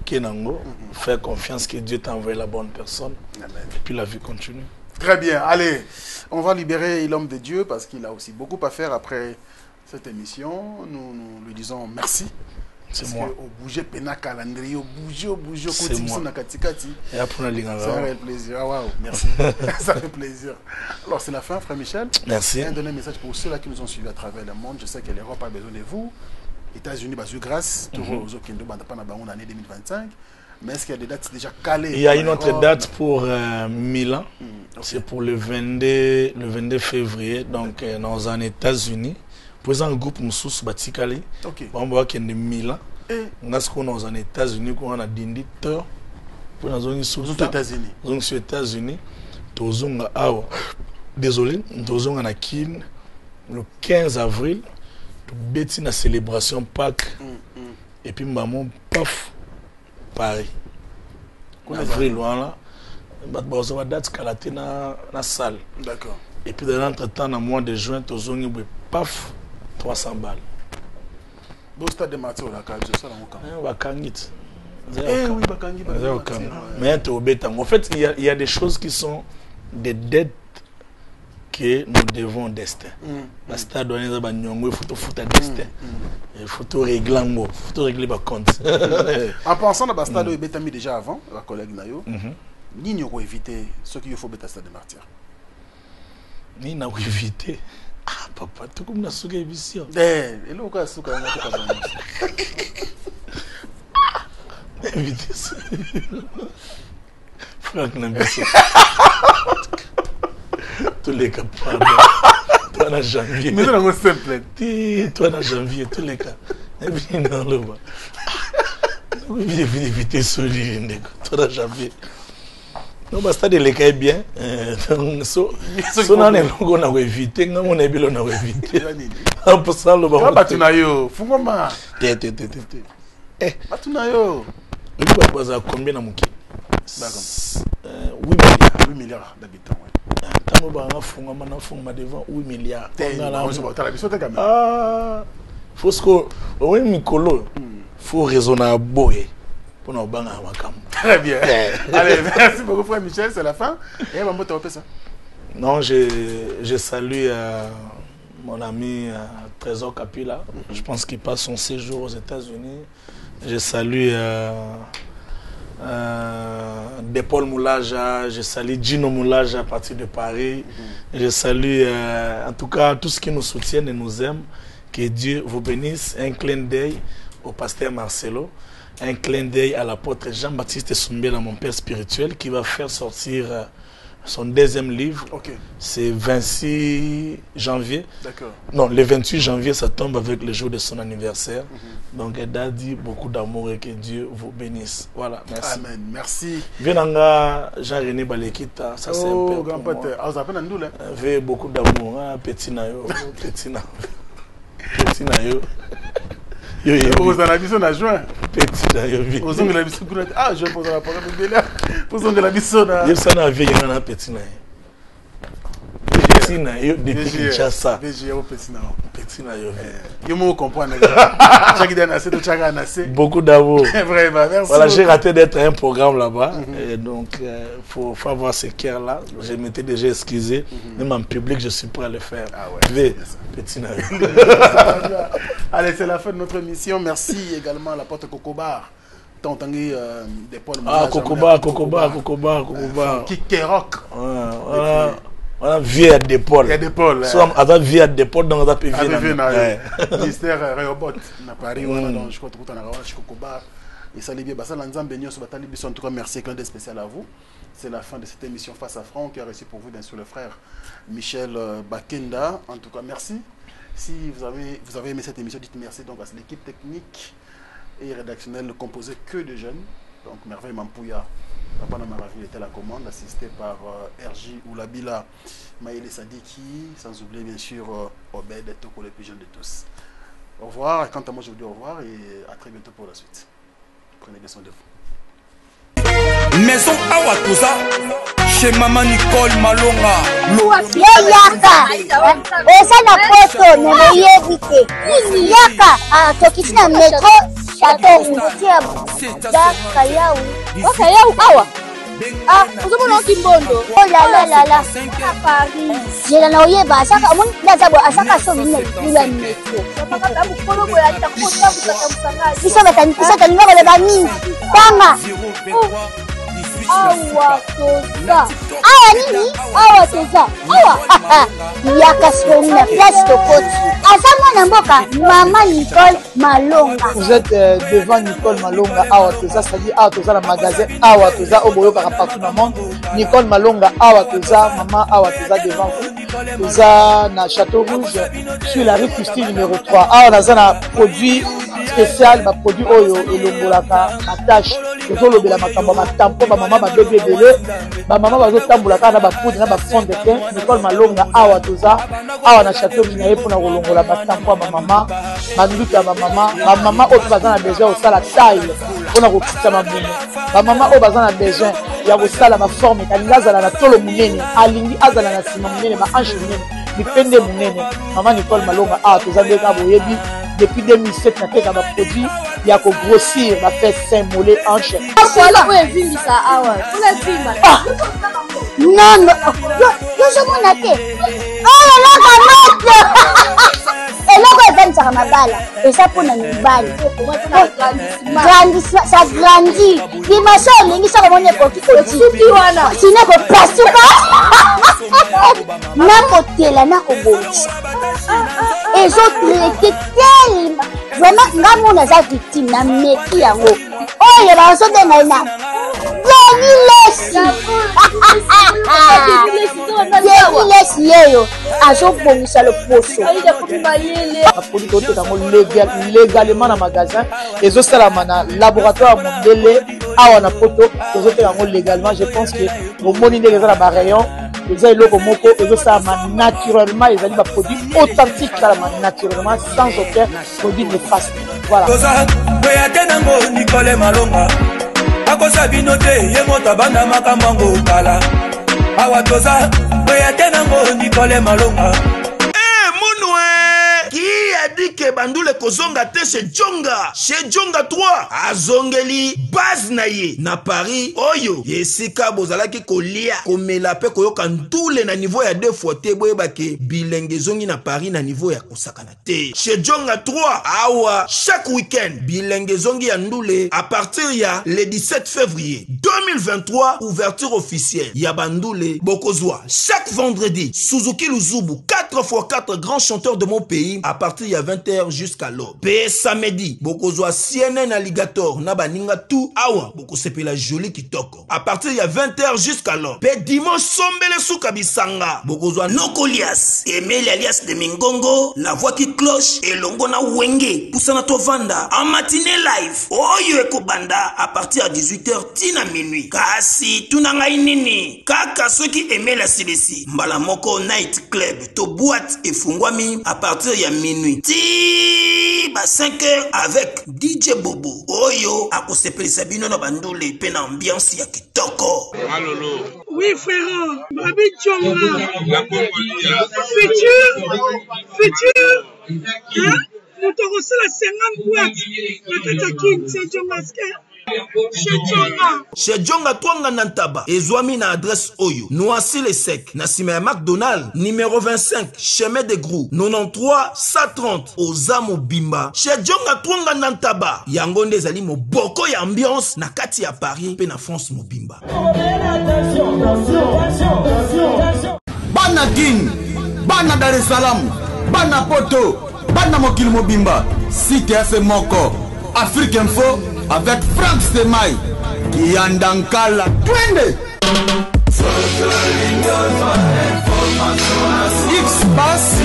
Kenango, faire confiance que Dieu t'a envoyé la bonne personne. Amen. Et puis la vie continue. Très bien. Allez, on va libérer l'homme de Dieu parce qu'il a aussi beaucoup à faire après cette émission. Nous lui disons merci. C'est moi. Au bouger pena calendrier, au bouger c'est moi. Et après on a ça fait plaisir. Ah, wow, merci. Ça fait plaisir. Alors c'est la fin, frère Michel. Merci. Un dernier message pour ceux-là qui nous ont suivis à travers le monde. Je sais que l'Europe a besoin de vous. États-Unis, grâce. Toujours aux autres qui ne en année 2025. Mais est-ce qu'il y a des dates déjà calées? Il y a une autre date pour Milan. Okay. C'est pour le 22 février. Donc, dans les États-Unis. Pour un groupe Moussous Batikali. On voit qu'il y a Milan. On a ce qu'on a aux États-Unis. On a Dindi Teur. Pour les États-Unis. Donc, aux États-Unis. Désolé. Nous à Kin. Le 15 avril. Betty na célébration Pâques. Et puis, maman, paf. Paris. On a pris loin là. On a date qu'à la salle. D'accord. Et puis, dans l'entretemps, dans le mois de juin, tu as paf, 300 balles. Bon stade de Mathieu, là, on va kangit. Oui, Bakangit. Mais en fait, il y a des choses qui sont des dettes que nous devons au destin. La stade doit être il faut foutre destin. Il faut régler un mot, il faut régler ma compte. En pensant à Bastade, il y a mis déjà avant, la collègue Nayo, ni nous éviter ce qu'il faut mettre à stade de martyr. Ni nous éviter. Ah, papa, tout comme la souga émission. Et là, on a souga, éviter ça. Franck n'a pas ça. Tous les cas, toi en janvier. Mais on simple. Toi en janvier, tous les cas. Et puis dans le bas. Éviter solide, toi en janvier. Non, basta de les cas bien. So on est longo na éviter, non on est bilo na éviter. Pour ça le bas. Batunayo, fungoma. Eh, batunayo. Il va pas combien na muki? D'accord. 8 milliards d'habitants. Tant que on a devant 8 milliards. Ah, faut ce que oui Mikolo, faut raisonnable pour nous banga makam. Très bien. Allez, merci beaucoup frère Michel, c'est la fin. Et on va te ça. Non, je salue mon ami Trésor Capila. Je pense qu'il passe son séjour aux États-Unis. Je salue de Paul Moulaja, je salue Gino Moulaja à partir de Paris. Je salue en tout cas tous ceux qui nous soutiennent et nous aiment. Que Dieu vous bénisse. Un clin d'œil au pasteur Marcelo. Un clin d'œil à l'apôtre Jean-Baptiste Soumbela, mon père spirituel, qui va faire sortir son deuxième livre. Okay. C'est 26 janvier. D'accord. Non, le 28 janvier, ça tombe avec le jour de son anniversaire. Donc, elle a dit beaucoup d'amour et que Dieu vous bénisse. Voilà, merci. Amen, merci. Venanga Jean-René Balekita, ça c'est un peu. Grand-père, vous appelez Ndoula. Avec beaucoup d'amour, petit nayo, petit nayo. Petit nayo. Vous en avez besoin à juin. Petit nayo. Vous en avez besoin. Ah, je pose la parole de Bélia. Vous en avez besoin. Il s'en a vu, il y en a petit nayo. Petit nayo, depuis Kinshasa. Petit nayo. Je me comprends. Beaucoup d'amour. Vraiment, merci. Voilà, j'ai raté d'être à un programme là-bas. Et donc, il faut avoir ce cœur-là. Je m'étais déjà excusé. Même en public, je suis prêt à le faire. Ah ouais. Petit nayo. Allez, c'est la fin de notre émission. Merci également à la porte Cocobar. T'as entendu des Paul Cocobar. Qui rock. Voilà. vieille d'épaule. Il y a d'épaule. Soit à vieille d'épaule dans la PV. Ministère Réobot. Na Paris, je crois que tu as Chikokoba. Et ça, les biens, ça, l'ensemble en tout cas, merci, clin d'œil spécial à vous. C'est la fin de cette émission Face à Franc qui a reçu pour vous, bien sûr, le frère Michel Bakenda. En tout cas, merci. Si vous avez aimé cette émission, dites merci donc à l'équipe technique et rédactionnelle composée que de jeunes. Donc, Merveille Mampouya, Papa Namaravi était à la commande, assisté par RJ Oulabila, Maïle Sadiki, sans oublier bien sûr Obed et Toko, les plus jeunes de tous. Au revoir. Quant à moi, je vous dis au revoir et à très bientôt pour la suite. Prenez bien soin de vous. Maison Awatusa, chez Maman Nicole Malonga. Yaka, eza na poto nemoyebite. Yaka, tokiti na metro Château Rouge, Kayau. Oh, Kayau, awa. Ah, ozomona okimbondo. Oh là là. À Paris. Jela na oyeba asaka mon nazabo asaka so mine kula metro. Papa mukolo boya takota musaka. Biso batalinga ba bani. Tanga. Awa toza. Awa nini? Awa toza. Awa. Yaka so na place de côte. Asama na mboka Maman Nicole Malonga. Vous êtes devant Nicole Malonga Awa toza, c'est-à-dire Awa toza la magasin Awa toza oboyoka partout dans le monde. Nicole Malonga Awa toza, Maman Awa toza devant vous. Toza na Château Rouge sur la rue Custine numéro 3. Awa naza na produit spécial, ba produit oyo elongolaka attache. Tozolobela makambo matampo ba mama ba bébé belé, ba mama bazotambolaka na ba poudre na ba fond de teint. Nicole Malonga Awa toza, Awa na Château Rouge na yepona kolongola batampo ba mama, banduki ya ba mama oyo bazana besoin osala taille pona kokita mabumu. Ba mama oyo bazana besoin ya kosala ba forme kalinga azala na tolo munene, alingi azala na sima munene, ba hanche munene, bipende munene. Maman Nicole Malonga Awa toza ndeka boyebi depuis 2007 na teka ba produit ya ko grossir ba fait sein mollet hanche. Voilà où est Vimisa awa. Kuna Vimba. Non, yo je mona te. Oh là là, eloko evanisaka mabala eza mpona mibali ça grandit dimension olingi soko omoni ekoki kosuki wana sino kopasuka nakotela nakobongisa ezotraite telema vraiment nga mona aza victime na meki yango oyo bazobengai na Lesi yeyo azobongisa loposo apoli toteka ngo légalement na magasin ezosalama na laboratoire mondele awa na poto tozoteka ngo légalement. Je pense que bomoni ndenge eza na barayon eza eloko moko ezosalama naturellement, ezali baproduit authentique salama naturellement sans aucun produit néfaste. Voilà. Nicole Malonga akosa bino te ye moto abanda makambo yango kala awa toza oya te nango Nicole Malonga. Qui a dit que Bandoule kozonga te chez Djonga 3 azongeli base na ye na Paris oyo yesika bozalaki kolia komela pe koyoka ntule na niveau ya 2 fois te boyeba ke bilenge zongi na Paris na niveau ya kosakana te chez Djonga 3 awa chaque week-end bilenge zongi ya ndule à partir ya le 17 février 2023 ouverture officielle ya Bandoule bokozwa chaque vendredi Suzuki Luzubu 4x4 grands chanteurs de mon pays à partir il y a 20h jusqu'à l'aube. Pe samedi, bokozwa CNN Alligator na baninga tout awa boko sepe la jolie kitoko. À partir il y a 20h jusqu'à l'aube. Pe dimanche sombele souka bisanga. Bokozwa Nokolias, Emile alias de Mingongo, la voix qui cloche et longo na wenge. Poussana to vanda en matinée live. Oyo eko banda à partir à 18h tina minuit. Kasi tunanga inini. Kaka ceux qui aimaient la CDC. Mbala moko night club to boîte et fungwami à partir il y a minuit. Ti ba 5h avec DJ Bobo. Oyo akosepelisa bino na Bandoule pe na ambiance ya kitoko. Malolo. Oui frère, Babi Djonga. Futur. Hein? Nous te reçons la 50 boîtes. La Katakin, c'est Djonga. Chez Djonga Twanga Nantaba, ezwami na adresse Oyo, Noisy le Sec, Nassime McDonald, numéro 25, chemin de Grou, 93 130, Ozamo Bimba. Chez Djonga Twanga Nantaba, Yangonde Zali mo boko ya ambiance na kati ya Paris, pe na France Mobimba. bana King, bana Dar es Salaam, bana Poto, bana mokili mobimba, CTS Moko, Afrique Info avec Frank Stemai, Kiandankala, twende. X-Bass